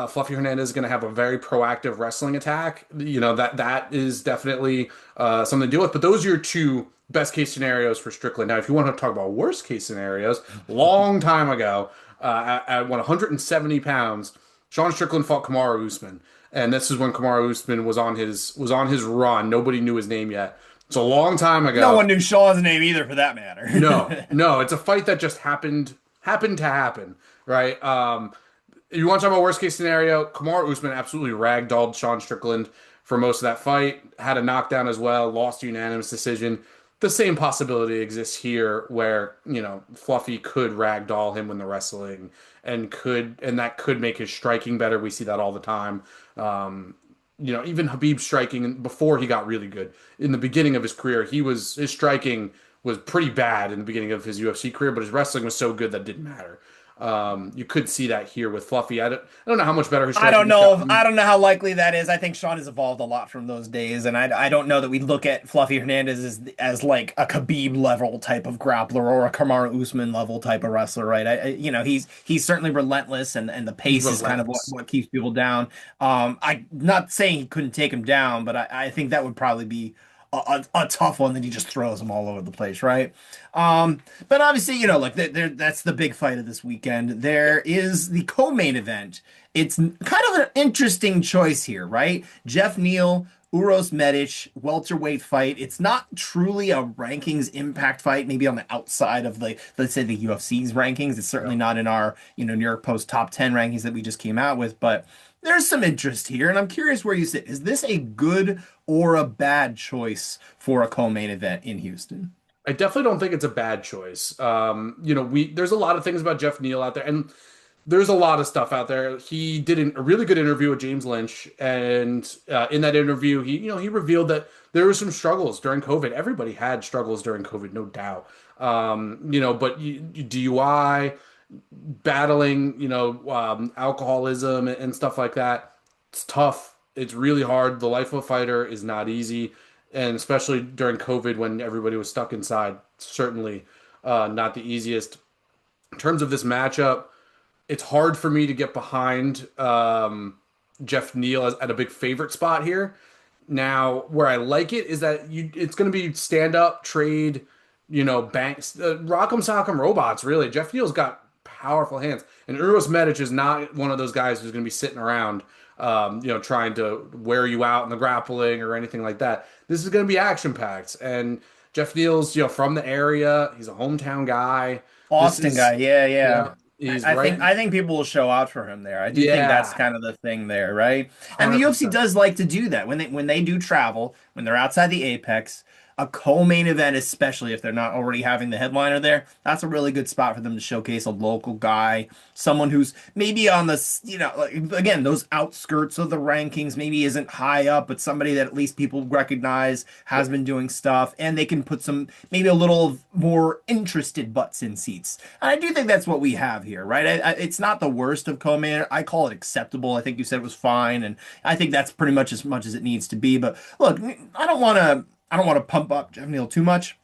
Fluffy Hernandez is going to have a very proactive wrestling attack. You know that is definitely something to deal with. But those are your two best case scenarios for Strickland. Now, if you want to talk about worst case scenarios, long time ago, at 170 pounds, Sean Strickland fought Kamaru Usman, and this is when Kamaru Usman was on his run. Nobody knew his name yet. It's a long time No ago. one knew Sean's name either, for that No, matter. no, it's a fight that just happened to happen, right? You want to talk about worst case scenario? Kamaru Usman absolutely ragdolled Sean Strickland for most of that fight. Had a knockdown as well, lost a unanimous decision. The same possibility exists here where, Fluffy could ragdoll him in the wrestling and that could make his striking better. We see that all the time. Even Habib striking before he got really good. In the beginning of his career, his striking was pretty bad in the beginning of his UFC career, but his wrestling was so good that it didn't matter. You could see that here with Fluffy. I don't know how much better his I striking don't has know. I gotten. don't know how likely that is. I think Sean has evolved a lot from those days, and I don't know that we look at Fluffy Hernandez as like a Khabib level type of grappler or a Kamaru Usman level type of wrestler, right? He's certainly relentless, and the He's pace is kind of what, relentless. what keeps people down. I not saying he couldn't take him down, but I think that would probably be a tough one that he just throws them all over the place, right? But obviously, like that's the big fight of this weekend. Yeah. There is the co-main event. It's kind of an interesting choice here, right? Jeff Neal, Uros Medic, welterweight fight. It's not truly a rankings impact fight, maybe on the outside of let's say the UFC's rankings. It's Yeah. certainly not in our, New York Post top 10 rankings that we just came out with, but there's some interest here, and I'm curious where you sit. Is this a good or a bad choice for a co-main event in Houston? I definitely don't think it's a bad choice. There's a lot of things about Jeff Neal out there, and there's a lot of stuff out there. He did a really good interview with James Lynch, and in that interview, he revealed that there were some struggles during COVID. Everybody had struggles during COVID, no doubt. But DUI, battling, alcoholism and stuff like that. It's tough. It's really hard. The life of a fighter is not easy, and especially during COVID when everybody was stuck inside, certainly not the easiest. In terms of this matchup, it's hard for me to get behind Jeff Neal at a big favorite spot here. Now, where I like it is that it's going to be stand up, trade, banks, rock'em sock'em robots, really. Jeff Neal's got powerful hands. And Uros Medic is not one of those guys who's going to be sitting around, trying to wear you out in the grappling or anything like that. This is going to be action packed. And Jeff Neal's, from the area. He's a hometown guy. This Austin guy, is, yeah, yeah, yeah. he's I right. think I think people will show out for him there. I do think that's Yeah, kind of the thing there, right? And the UFC 100%. does like to do that when they do travel, when they're outside the Apex, a co-main event, especially if they're not already having the headliner there, that's a really good spot for them to showcase a local guy, someone who's maybe on like, again, those outskirts of the rankings, maybe isn't high up, but somebody that at least people recognize has Yep. been doing stuff, and they can put some maybe a little more interested butts in seats. And I do think that's what we have here, right? It's not the worst of co-main. I call it acceptable. I think you said it was fine, and I think that's pretty much as it needs to be. But look, I don't want to pump up Jeff Neal too much.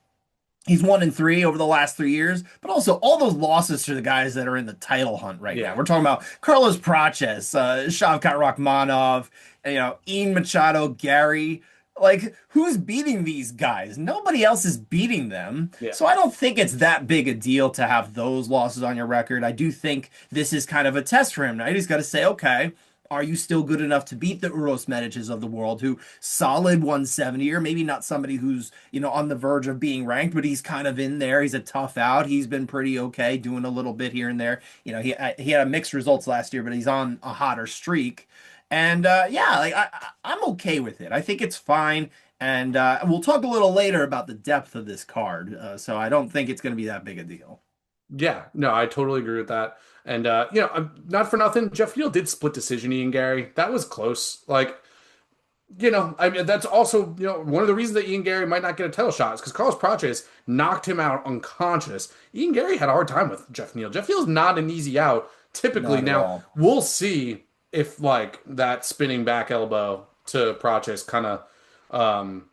He's 1-3 over the last 3 years, but also all those losses to the guys that are in the title hunt right now. Yeah. We're talking about Carlos Praches, Shavkat Rakhmonov, Ian Machado, Gary. Like, who's beating these guys? Nobody else is beating them. Yeah. So I don't think it's that big a deal to have those losses on your record. I do think this is kind of a test for him, right? He's got to say, okay, are you still good enough to beat the Uros Medicis of the world, who solid 170, or maybe not somebody who's, on the verge of being ranked, but he's kind of in there. He's a tough out. He's been pretty okay, doing a little bit here and there. He had mixed results last year, but he's on a hotter streak. And yeah, like I'm okay with it. I think it's fine. And we'll talk a little later about the depth of this card. So I don't think it's going to be that big a deal. Yeah, no, I totally agree with that. And not for nothing, Jeff Neal did split decision Ian Gary. That was close. Like, I mean, that's also, one of the reasons that Ian Gary might not get a title shot is because Carlos Prates knocked him out unconscious. Ian Gary had a hard time with Jeff Neal. Jeff Neal's not an easy out typically. Not at Now, all. we'll see if like that spinning back elbow to Prates kind of um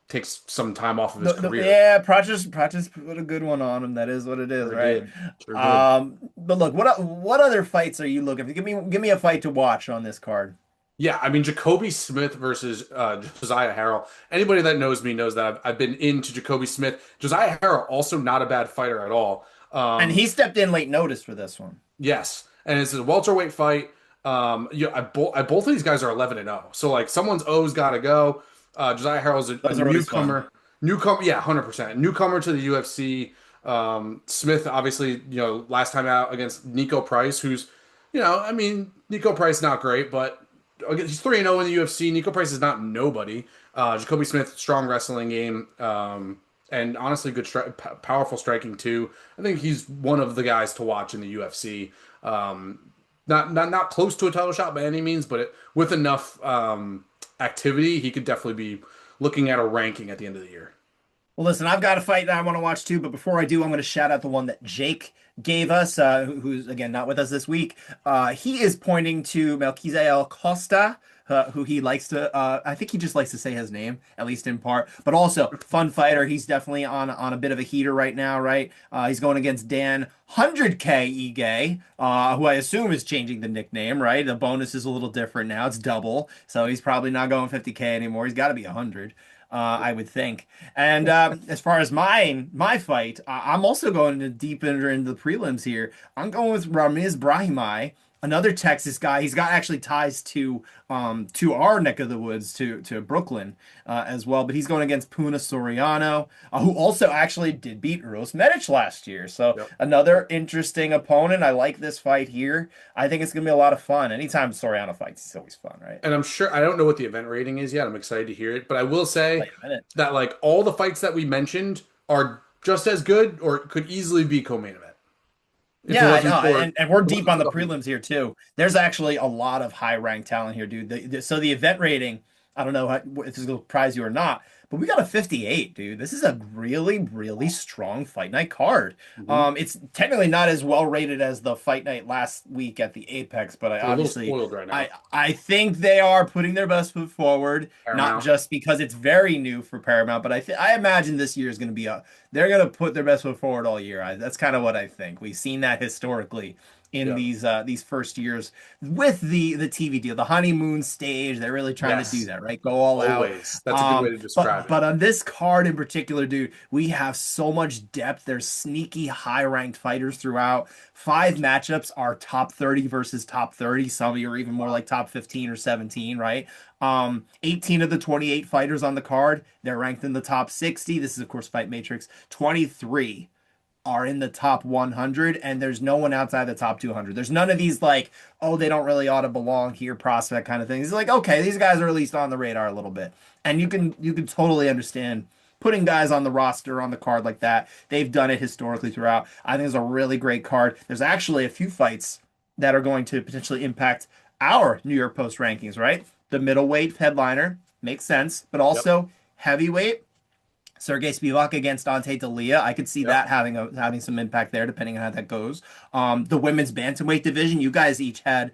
takes some time off of his career. Yeah, Practice put a good one on him. That is what it is, Sure right? did. Sure did. But look, what other fights are you looking for? Give me a fight to watch on this card. Yeah, I mean Jacoby Smith versus Josiah Harrell. Anybody that knows me knows that I've been into Jacoby Smith. Josiah Harrell also not a bad fighter at all. And he stepped in late notice for this one. Yes, and it's a welterweight fight. Both of these guys are 11-0, so like someone's O's got to go. Josiah Harrell's a Those are always fun. newcomer, yeah, 100%, newcomer to the UFC. Smith, obviously, last time out against Nico Price, who's, I mean, Nico Price not great, but he's 3-0 in the UFC. Nico Price is not nobody. Jacoby Smith, strong wrestling game. And honestly, powerful striking too. I think he's one of the guys to watch in the UFC. Not close to a title shot by any means, but with enough activity, he could definitely be looking at a ranking at the end of the year. Well, listen, I've got a fight that I want to watch too, but before I do, I'm going to shout out the one that Jake gave us, who's again not with us this week. He is pointing to Melquizael Costa, who he likes to. I think he just likes to say his name, at least in part. But also, fun fighter. He's definitely on a bit of a heater right now, right? He's going against Dan 100K Ige, who I assume is changing the nickname, right? The bonus is a little different now; it's double, so he's probably not going 50K anymore. He's got to be 100. I would think. And as far as my fight, I'm also going to deep into the prelims here. I'm going with Ramiz Brahimaj, another Texas guy. He's got actually ties to our neck of the woods, to Brooklyn as well. But he's going against Puna Soriano, who also actually did beat Uros Medic last year. So Yep. another interesting opponent. I like this fight here. I think it's gonna be a lot of fun. Anytime Soriano fights, it's always fun, right? And I'm sure I don't know what the event rating is yet. I'm excited to hear it, but I will say Wait a minute. that like all the fights that we mentioned are just as good or could easily be co-main event. If it Yeah, I wasn't know, for and we're it deep wasn't on the for prelims here too. There's actually a lot of high ranked talent here, dude. So the event rating, I don't know if this will surprise you or not, but we got a 58, dude. This is a really, really strong fight night card. Mhm. It's technically not as well rated as the fight night last week at the Apex, but I They're a little obviously spoiled right I now. I think they are putting their best foot forward, not Paramount. just because it's very new for Paramount, but I imagine this year is going to be a they're going to put their best foot forward all year. That's kind of what I think. We've seen that historically in Yeah. these first years with the TV deal, the honeymoon stage. They're really trying to do Yes. that, right? Go all out. Always. That's a good way to describe it. But on this card in particular, dude, we have so much depth. There's sneaky high ranked fighters throughout. 5 matchups are top 30 versus top 30. Some of you are even more like top 15 or 17, right? 18 of the 28 fighters on the card, they're ranked in the top 60. This is of course Fight Matrix. 23 are in the top 100, and there's no one outside the top 200. There's none of these like, oh, they don't really ought to belong here prospect kind of things. It's like, okay, these guys are at least on the radar a little bit, and you can totally understand putting guys on the roster on the card like that. They've done it historically throughout. I think it's a really great card. There's actually a few fights that are going to potentially impact our New York Post rankings, right? The middleweight headliner makes sense, but Yep. also heavyweight. Sergey Spivak against Ante Dalia. I could see Yep. that having some impact there, depending on how that goes. The women's bantamweight division, you guys each had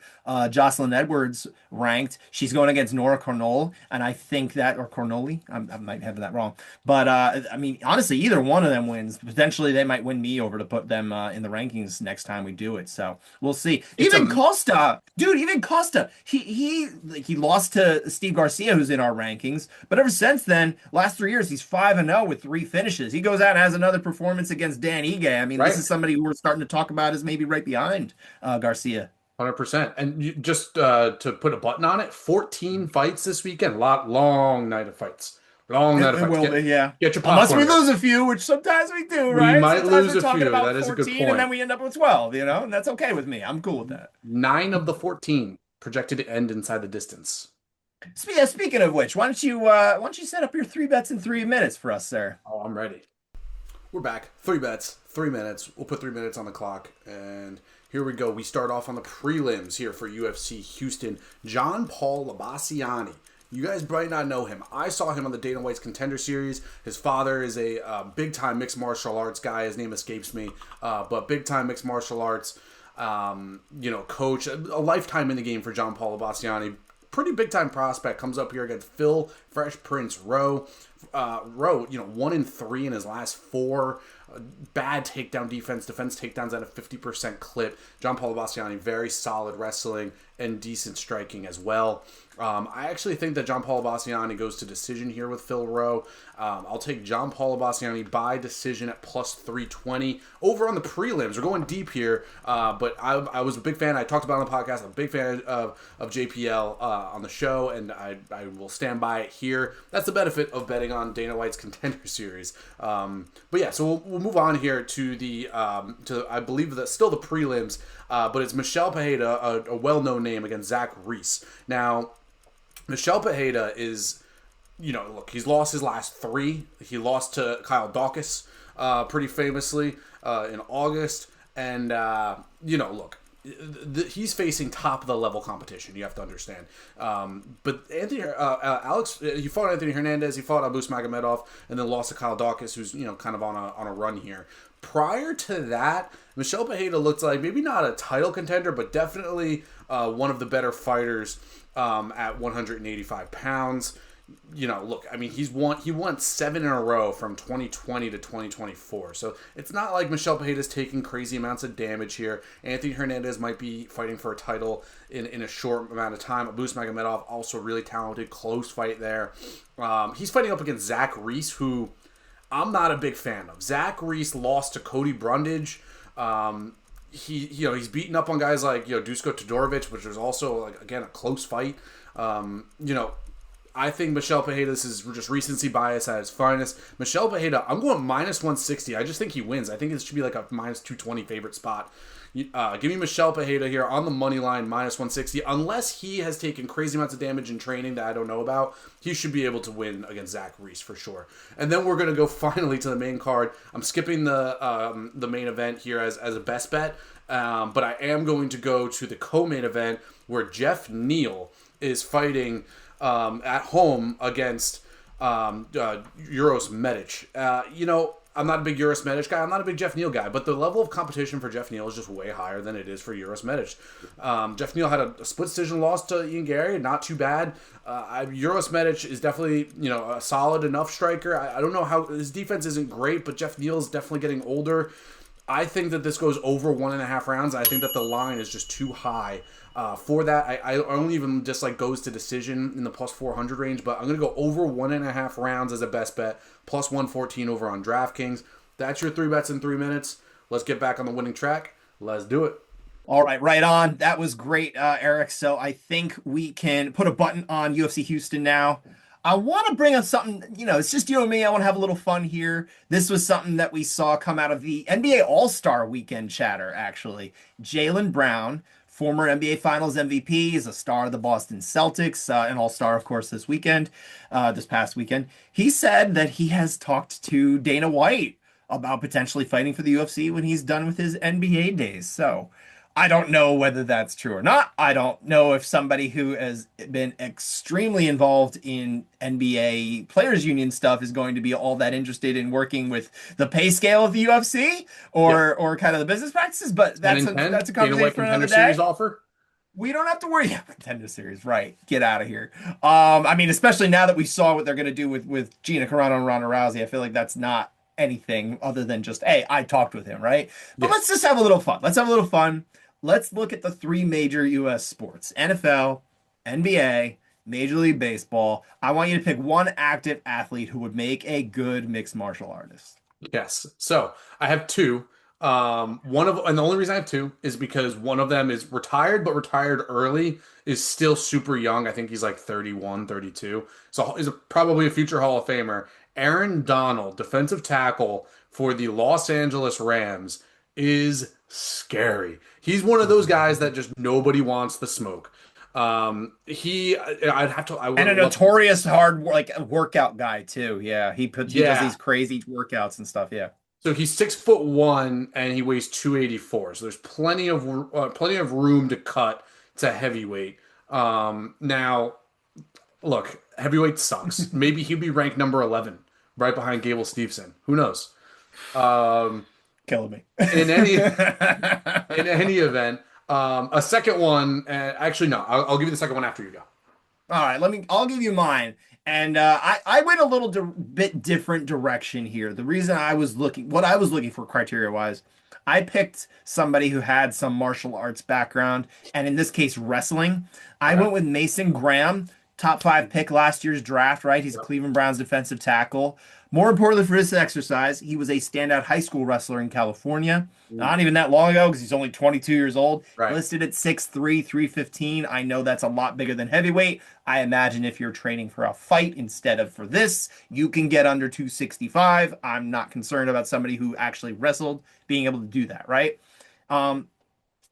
Jocelyn Edwards ranked. She's going against Nora Cornol, and I think that or Cornoli, I might have that wrong, but I mean, honestly, either one of them wins. Potentially, they might win me over to put them in the rankings next time we do it. So we'll see. It's Even a Costa, dude, even Costa, he lost to Steve Garcia, who's in our rankings, but ever since then, last 3 years, he's 5-0 with 3 finishes. He goes out and has another performance against Dan Ige. I mean, this right. is somebody who we're starting to talk about as maybe right behind Garcia. 100%. And just to put a button on it, 14 fights this weekend. Long night of fights. Long night of It fights. will be, yeah. Get your Unless we popcorn ready. lose a few, which sometimes we do, We right? might Sometimes lose we're a talking few. about That is a good 14 and then point. we end up with 12, and that's okay with me. I'm cool with that. 9 of the 14. projected to end inside the distance. Speaking of which, why don't you set up your three bets in 3 minutes for us, sir? Oh, I'm ready. We're back. Three bets, 3 minutes. We'll put 3 minutes on the clock. And here we go. We start off on the prelims here for UFC Houston. John Paul Labassiani. You guys might not know him. I saw him on the Dana White's Contender Series. His father is a big-time mixed martial arts guy. His name escapes me. But big-time mixed martial arts, coach. A lifetime in the game for John Paul Labassiani. Pretty big-time prospect. Comes up here against Phil Fresh Prince Rowe. Rowe, 1-3 in his last four. Bad takedown defense takedowns at a 50% clip. John Paul Bastiani, very solid wrestling and decent striking as well. I actually think that John Paul Bastiani goes to decision here with Phil Rowe. I'll take John Paul Bastiani by decision at plus 320. Over on the prelims, we're going deep here, but I was a big fan. I talked about it on the podcast. I'm a big fan of JPL on the show, and I will stand by it here. That's the benefit of betting on Dana White's Contender Series. But yeah, so we'll move on here to the I believe that still the prelims, but it's Michel Pereira, a well-known name, against Zach Reese. Now, Michel Pereira is, look, he's lost his last three. He lost to Kyle Dawkins pretty famously in August, and look. He's facing top of the level competition. You have to understand. But Alex, he fought Anthony Hernandez, he fought Abus Magomedov, and then lost to Kyle Dawkins, who's kind of on a run here. Prior to that, Michel Pereira looked like maybe not a title contender, but definitely one of the better fighters at 185 pounds. Look, I mean, he won 7 in a row from 2020 to 2024. So it's not like Michel Pereira's taking crazy amounts of damage here. Anthony Hernandez might be fighting for a title in a short amount of time. Abus Magomedov, also really talented, close fight there. He's fighting up against Zach Reese, who I'm not a big fan of. Zach Reese lost to Cody Brundage. He's beaten up on guys like Dusko Todorovic, which was also a close fight. I think Michel Pereira, this is just recency bias at its finest. Michel Pereira, I'm going minus 160. I just think he wins. I think it should be like a minus 220 favorite spot. Give me Michel Pereira here on the money line, minus 160. Unless he has taken crazy amounts of damage in training that I don't know about, he should be able to win against Zach Reese for sure. And then we're going to go finally to the main card. I'm skipping the main event here as a best bet, but I am going to go to the co-main event where Jeff Neal is fighting at home against Uros Medic. I'm not a big Uros Medic guy. I'm not a big Jeff Neal guy, but the level of competition for Jeff Neal is just way higher than it is for Uros Medic. Jeff Neal had a split decision loss to Ian Gary, not too bad. Uros Medic is definitely a solid enough striker. I don't know how his defense isn't great, but Jeff Neal is definitely getting older. I think that this goes over 1.5 rounds. I think that the line is just too high for that. I only even just goes to decision in the plus 400 range, but I'm going to go over 1.5 rounds as a best bet, plus 114 over on DraftKings. That's your 3 bets in 3 minutes. Let's get back on the winning track. Let's do it. All right, right on. That was great, Eric. So I think we can put a button on UFC Houston now. I want to bring up something, it's just you and me. I want to have a little fun here. This was something that we saw come out of the NBA All-Star Weekend chatter, actually. Jaylen Brown, former NBA Finals MVP, is a star of the Boston Celtics, an All-Star, of course, this past weekend. He said that he has talked to Dana White about potentially fighting for the UFC when he's done with his NBA days. So I don't know whether that's true or not. I don't know if somebody who has been extremely involved in NBA Players Union stuff is going to be all that interested in working with the pay scale of the UFC or kind of the business practices. But that's a conversation for another day. Series offer. We don't have to worry about Contender Series, right? Get out of here. Especially now that we saw what they're going to do with Gina Carano and Ronda Rousey, I feel like that's not anything other than just, hey, I talked with him, right? But let's just have a little fun. Let's look at the 3 major U.S. sports: NFL, NBA, Major League Baseball. I want you to pick one active athlete who would make a good mixed martial artist. Yes. So I have 2. And the only reason I have 2 is because one of them is retired, but retired early, is still super young. I think he's 31, 32. So is probably a future Hall of Famer. Aaron Donald, defensive tackle for the Los Angeles Rams, is scary. He's one of those guys that just nobody wants the smoke. I And would a love, notorious hard like workout guy too. Yeah, he does yeah. these crazy workouts and stuff. Yeah. So he's 6'1" and he weighs 284. So there's plenty of room to cut to heavyweight. Now look, heavyweight sucks. Maybe he'd be ranked number 11, right behind Gable Steveson. Who knows? Um, Killing me. in any event, a second one. Actually, no. I'll give you the second one after you go. All right, I'll give you mine. And I went a little bit different direction here. The reason what I was looking for criteria wise, I picked somebody who had some martial arts background, and in this case, wrestling. I Okay. went with Mason Graham, top five pick last year's draft, right? He's a Yep. Cleveland Browns defensive tackle. More importantly for this exercise, he was a standout high school wrestler in California. Mm, Not even that long ago, because he's only 22 years old. right. Listed at 6'3", 315. I know that's a lot bigger than heavyweight. I imagine if you're training for a fight instead of for this, you can get under 265. I'm not concerned about somebody who actually wrestled being able to do that, right? Um,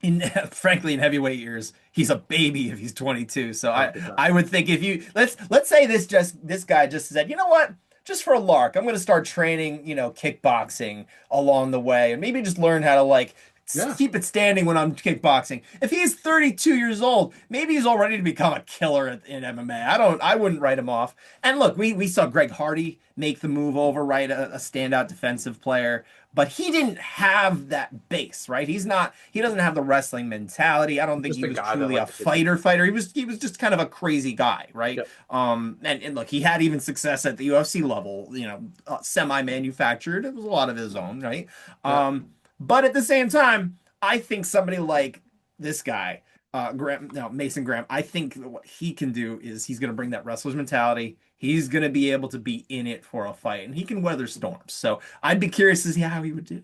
in frankly, in heavyweight years, he's a baby if he's 22. So I 100%. I would think if you let's say this guy just said, you know what? Just for a lark, I'm going to start training, kickboxing along the way, and maybe just learn how to like Yeah. keep it standing when I'm kickboxing. If he's 32 years old, maybe he's all ready to become a killer in MMA. I wouldn't write him off. And look, we saw Greg Hardy make the move over, right? A standout defensive player, but he didn't have that base, right? He doesn't have the wrestling mentality. I don't think Just he a was guy that truly a liked to get beat. fighter. He was just kind of a crazy guy, right? Yep. And look, he had even success at the UFC level, semi-manufactured. It was a lot of his own, right? Yep. But at the same time, I think somebody like this guy, Graham, no, Mason Graham, I think what he can do is he's going to bring that wrestler's mentality. He's going to be able to be in it for a fight, and he can weather storms. So I'd be curious to see how he would do.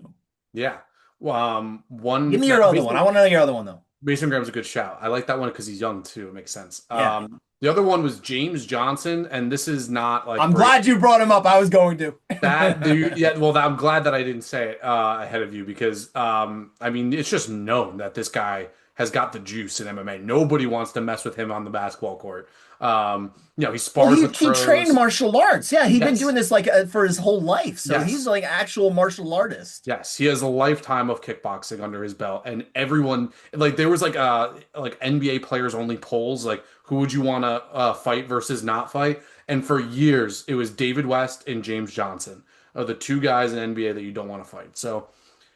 Yeah. Well, Give one me your that other one. I want to know your other one, though. Mason Graham's a good shout. I like that one because he's young too. It makes sense. Yeah. The other one was James Johnson, and this is not like I'm glad you brought him up. I was going that. to. Yeah, well, I'm glad that I didn't say it ahead of you because I mean, it's just known that this guy has got the juice in MMA. Nobody wants to mess with him on the basketball court. He Well, spars with he trained pros. martial arts. Yeah, he's been Yes, doing this like for his whole life. So he's yes. like actual martial artist. Yes, he has a lifetime of kickboxing under his belt, and everyone like there was like NBA players only polls like who would you want to fight versus not fight, and for years it was David West and James Johnson are the two guys in NBA that you don't want to fight. So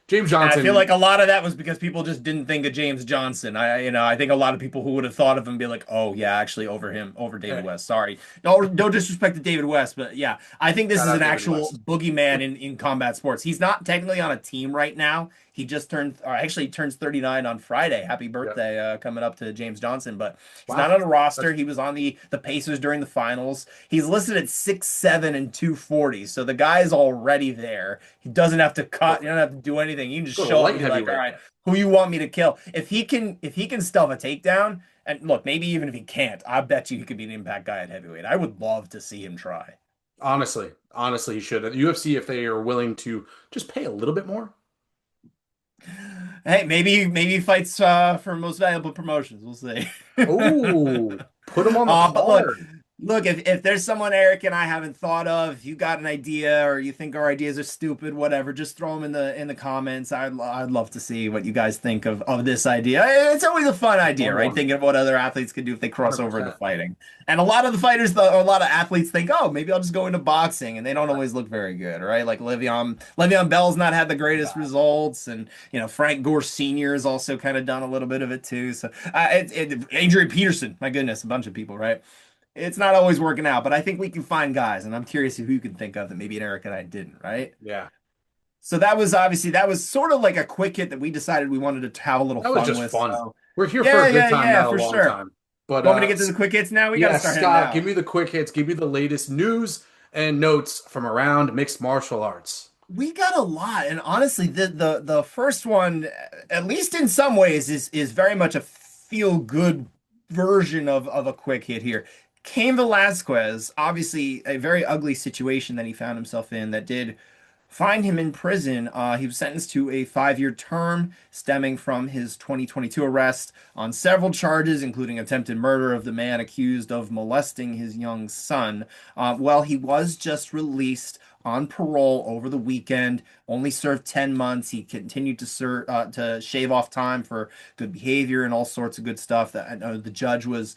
James And I feel Johnson, like a lot of that was because people just didn't think of James Johnson. I think a lot of people who would have thought of him be like, oh yeah, actually over him, over David hey, West. Sorry, no disrespect to David West, but yeah, I think this shout is out an David actual West. boogeyman in combat sports. He's not technically on a team right now. He just turned, or actually turns 39 on Friday. Happy Yep. birthday, coming up to James Johnson. But he's not Wow. on a roster. That's He was on the Pacers during the finals. He's listed at 6'7" and 240. So the guy is already there. He doesn't have to cut. He doesn't have to do anything. You can just go to show up light and be like, all heavyweight. right, who you want me to kill? If he can stuff a takedown, and look, maybe even if he can't, I bet you he could be an impact guy at heavyweight. I would love to see him try. Honestly, he should. At the UFC, if they are willing to just pay a little bit more. Hey, maybe he fights for most valuable promotions. We'll see. Oh, put him on the But look, card. if there's someone Eric and I haven't thought of, if you got an idea or you think our ideas are stupid, whatever, just throw them in the comments. I'd love to see what you guys think of this idea. It's always a fun idea, right? One. Thinking of what other athletes can do if they cross over into 100%. fighting. And a lot of the fighters, or a lot of athletes think, oh, maybe I'll just go into boxing, and they don't always look very good, right? Like Le'Veon Bell's not had the greatest results, and Frank Gore Sr. has also kind of done a little bit of it too. So Adrian Peterson, my goodness, a bunch of people, right? It's not always working out, but I think we can find guys, and I'm curious who you can think of that maybe Eric and I didn't, right? Yeah. So that was sort of like a quick hit that we decided we wanted to have a little That was fun just with. fun. So We're here for yeah, a good yeah, time, yeah, not a for long sure. time. But Want me to get to the quick hits now? We got to yeah, start heading Scott, out. give me the quick hits. Give me the latest news and notes from around mixed martial arts. We got a lot, and honestly, the first one, at least in some ways, is very much a feel good version of a quick hit here. Cain Velasquez, obviously a very ugly situation that he found himself in that did find him in prison. He was sentenced to a 5-year term stemming from his 2022 arrest on several charges, including attempted murder of the man accused of molesting his young son. Well, he was just released on parole over the weekend. Only served 10 months. He continued to shave off time for good behavior and all sorts of good stuff. That I know the judge was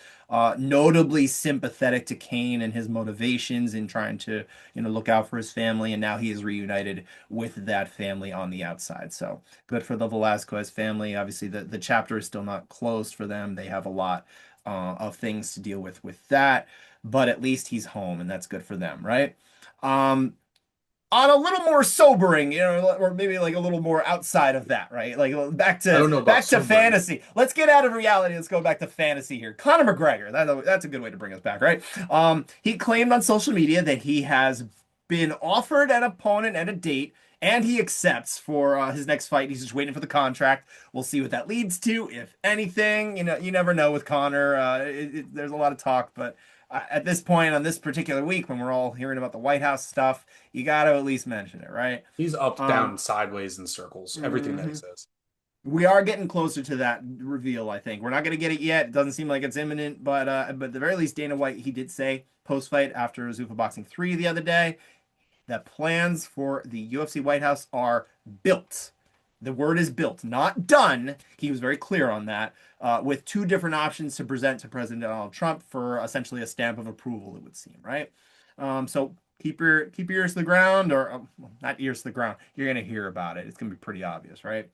notably sympathetic to Kane and his motivations in trying to look out for his family, and now he is reunited with that family on the outside. So good for the Velasquez family. Obviously, the chapter is still not closed for them. They have a lot of things to deal with that, but at least he's home, and that's good for them, right? Um, on a little more sobering, or maybe like a little more outside of that, right? Like back I to don't know about back to sobering. fantasy. Let's get out of reality. Let's go back to fantasy here. Conor McGregor. That's a good way to bring us back, right? He claimed on social media that he has been offered an opponent and a date, and he accepts for his next fight. He's just waiting for the contract. We'll see what that leads to, if anything. You never know with Conor. There's a lot of talk, but at this point on this particular week, when we're all hearing about the White House stuff, you got to at least mention it, right? He's up, Um, down, sideways in circles. Everything that he mhm. says. We are getting closer to that reveal, I think. We're not going to get it yet. It doesn't seem like it's imminent, but at the very least, Dana White, he did say post-fight after Zuffa Boxing 3 the other day that plans for the UFC White House are built. The word is built, not done. He was very clear on that, with two different options to present to President Donald Trump for essentially a stamp of approval, it would seem, right? So keep your ears to the ground, or well, not ears to the ground. You're gonna hear about it. It's gonna be pretty obvious, right?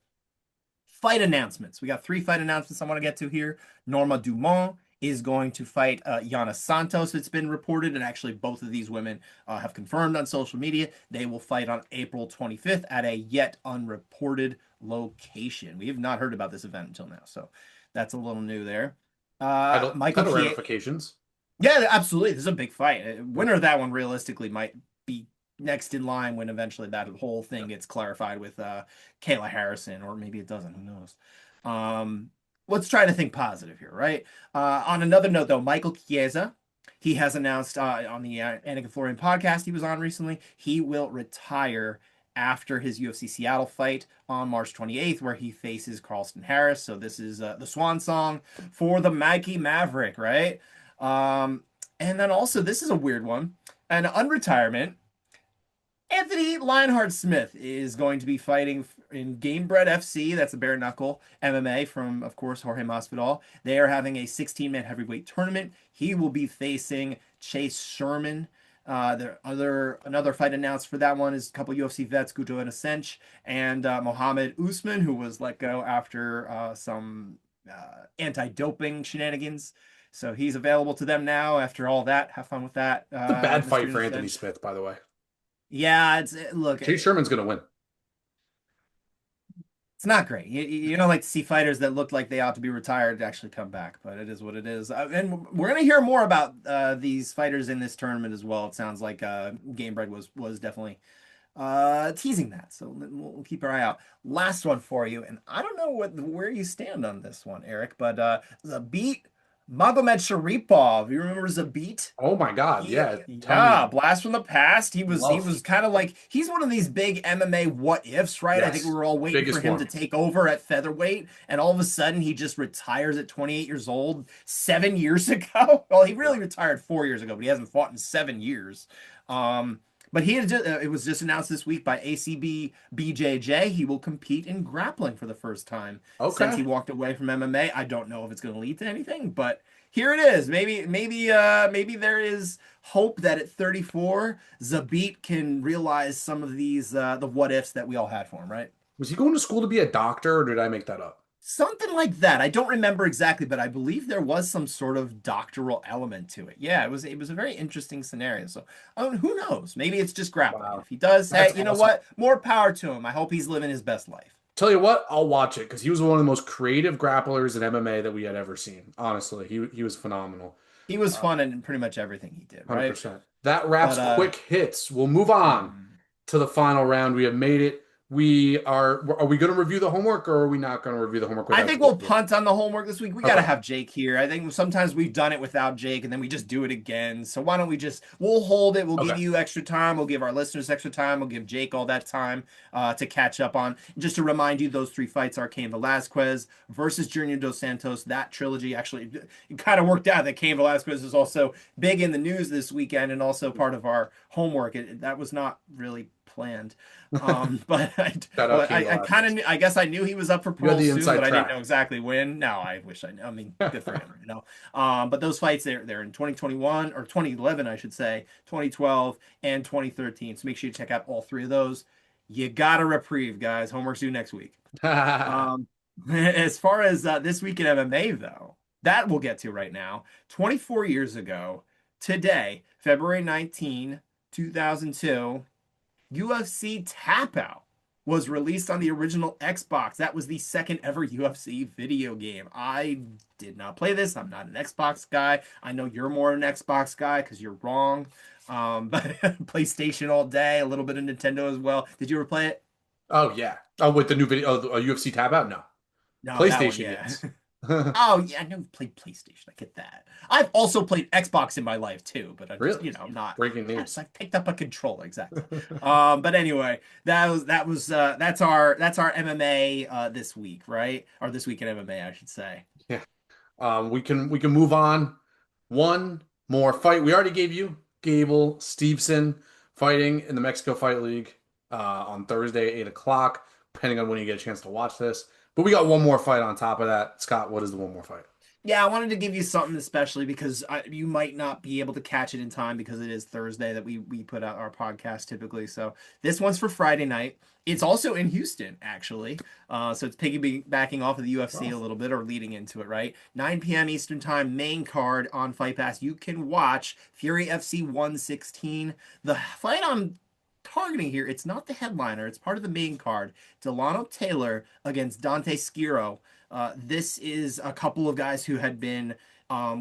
Fight announcements. We got 3 fight announcements I want to get to here. Norma Dumont is going to fight Yana Santos. It's been reported, and actually both of these women have confirmed on social media. They will fight on April 25th at a yet unreported location. We have not heard about this event until now, so that's a little new there. Michael Title Chiesa. ramifications. Yeah, absolutely. This is a big fight. Winner of that one realistically might be next in line when eventually that whole thing gets clarified with Kayla Harrison, or maybe it doesn't. Who knows? Um, let's try to think positive here, right? On another note, though, Michael Chiesa, he has announced on the Anakin Florian podcast he was on recently, he will retire after his UFC Seattle fight on March 28th, where he faces Carlston Harris. So this is the swan song for the Mikey Maverick, right? Um, and then also, this is a weird one. An unretirement. Anthony Lionheart Smith is going to be fighting in Gamebred FC. That's a bare knuckle MMA from, of course, Jorge Masvidal. They are having a 16-man heavyweight tournament. He will be facing Chase Sherman. Another fight announced for that one is a couple UFC vets, Guto and Asench, and Mohammed Usman, who was let go after some anti-doping shenanigans. So he's available to them now after all that. Have fun with that, It's a bad Mr. fight for Anthony Innocent. Smith, by the way. Yeah, look, Chase Sherman's going to win. it's not great. You don't like to see fighters that look like they ought to be retired to actually come back, but it is what it is. And we're gonna hear more about these fighters in this tournament as well. It sounds like Gamebred was definitely teasing that, so we'll keep our eye out. Last one for you, and I don't know where you stand on this one, Eric, but Zabit Magomed Sharipov. You remember Zabit? Oh my God. He, Yeah. Tell me. yeah, blast from the past. He was Love. kind of like he's one of these big MMA what ifs, right? I think we Yes. were all waiting for Biggest him to one. take over at featherweight, and all of a sudden he just retires at 28 years old, 7 years ago. Well, he Yeah. really retired 4 years ago, but he hasn't fought in 7 years. But it was just announced this week by ACB BJJ. He will compete in grappling for the first time since he Okay. walked away from MMA. I don't know if it's going to lead to anything, but here it is. Maybe there is hope that at 34, Zabit can realize some of these the what ifs that we all had for him, right? Was he going to school to be a doctor, or did I make that up? Something like that. I don't remember exactly, but I believe there was some sort of doctoral element to it. Yeah, it was a very interesting scenario. So, who knows? Maybe it's just grappling. And Wow. if he does, hey, That's you know awesome. what? More power to him. I hope he's living his best life. Tell you what, I'll watch it because he was one of the most creative grapplers in MMA that we had ever seen. Honestly, he was phenomenal. He was fun in pretty much everything he did, right? 100%. That wraps But quick hits. We'll move on mm, to the final round. We have made it. are we going to review the homework, or are we not going to review the homework I without think Jake we'll here? punt on the homework this week. We got to Okay. have Jake here. I think sometimes we've done it without Jake and then we just do it again. So why don't we we'll hold it. We'll give Okay. you extra time. We'll give our listeners extra time. We'll give Jake all that time to catch up on. Just to remind you, those three fights are Cain Velasquez versus Junior Dos Santos. That trilogy actually, it kind of worked out that Cain Velasquez is also big in the news this weekend and also part of our homework. That was not really planned. But Shout out well, Cain I kind Velasquez. of, I guess I knew he was up for You had parole the soon, inside but I didn't know track. exactly when. No, I wish I knew. I mean, good for him, you know. But those fights, they're in 2021 or 2011, I should say, 2012 and 2013. So make sure you check out all three of those. You got a reprieve, guys. Homework's due next week. Um, as far as this week in MMA, though, that we'll get to right now. 24 years ago, today, February 19, 2002. UFC Tap Out was released on the original Xbox. That was the second ever UFC video game. I did not play this. I'm not an Xbox guy. I know you're more an Xbox guy because you're wrong. But PlayStation all day, a little bit of Nintendo as well. Did you ever play it? Oh yeah. Oh, with the new video, UFC Tab Out? No. No, that one, PlayStation, yeah. yes. Oh yeah, I never played PlayStation. I get that. I've also played Xbox in my life too, but I'm just, Really? I'm not. Breaking Yes, news. I picked up a controller, exactly. But anyway, that's our MMA this week, right? Or this week in MMA, I should say. Yeah. We can move on. One more fight. We already gave you Gable Steveson fighting in the Mexico Fight League on Thursday at 8 o'clock, depending on when you get a chance to watch this. But we got one more fight on top of that. Scott, what is the one more fight? Yeah, I wanted to give you something especially because you might not be able to catch it in time because it is Thursday that we put out our podcast typically. So this one's for Friday night. It's also in Houston, actually. So it's piggybacking off of the UFC a Oh, little bit or leading into it, right? 9 p.m. Eastern Time, main card on Fight Pass. You can watch Fury FC 116. The fight I'm targeting here, it's not the headliner, it's part of the main card. Delano Taylor against Dante Skiro. This is a couple of guys who had been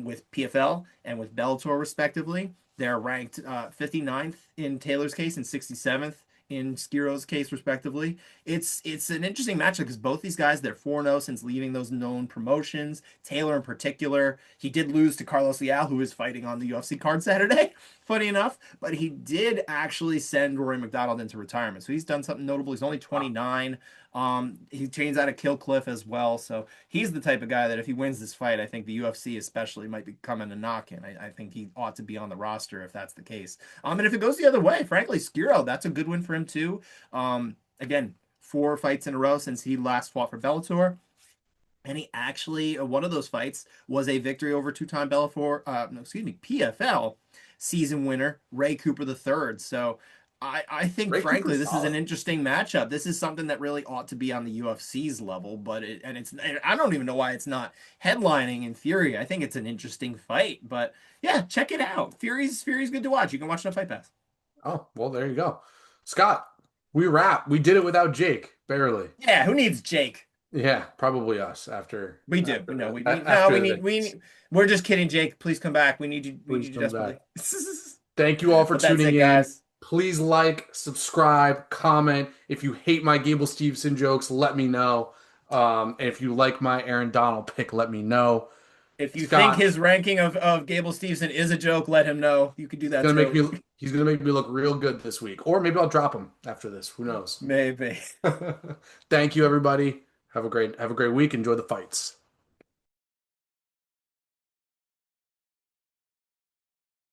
with PFL and with Bellator, respectively. They're ranked 59th in Taylor's case and 67th in Skiro's case, respectively. It's an interesting matchup because both these guys, they're 4-0 since leaving those known promotions. Taylor in particular, he did lose to Carlos Leal, who is fighting on the UFC card Saturday, funny enough, but he did actually send Rory McDonald into retirement. So he's done something notable. He's only wow. 29. He trains out of Kill Cliff as well. So he's the type of guy that if he wins this fight, I think the UFC especially might be coming to knock him. I think he ought to be on the roster if that's the case. And if it goes the other way, frankly, Skiro, that's a good win for him too. Again, 4 fights in a row since he last fought for Bellator. And he actually, one of those fights was a victory over two-time Bellator, no, excuse me, PFL season winner, Ray Cooper III. So I think, Ray frankly, Cooper's this is an solid. interesting matchup. This is something that really ought to be on the UFC's level, but I don't even know why it's not headlining in Fury. I think it's an interesting fight, but yeah, check it out. Fury's good to watch. You can watch it on Fight Pass. Oh, well, there you go. Scott, we wrap. We did it without Jake, barely. Yeah, who needs Jake? Yeah, probably us We do. after No, the we need. No, after we the need. days. We're just kidding, Jake. Please come back. We need you. We Please need you come desperately. back. Thank you all for But that's it, tuning in. guys. Please like, subscribe, comment. If you hate my Gable Steveson jokes, let me know. And if you like my Aaron Donald pick, let me know. If you think Scott, his ranking of Gable Steveson is a joke, let him know. You could do he's that gonna make too. me he's gonna make me look real good this week. Or maybe I'll drop him after this. Who knows? Maybe. Thank you, everybody. Have a great week. Enjoy the fights.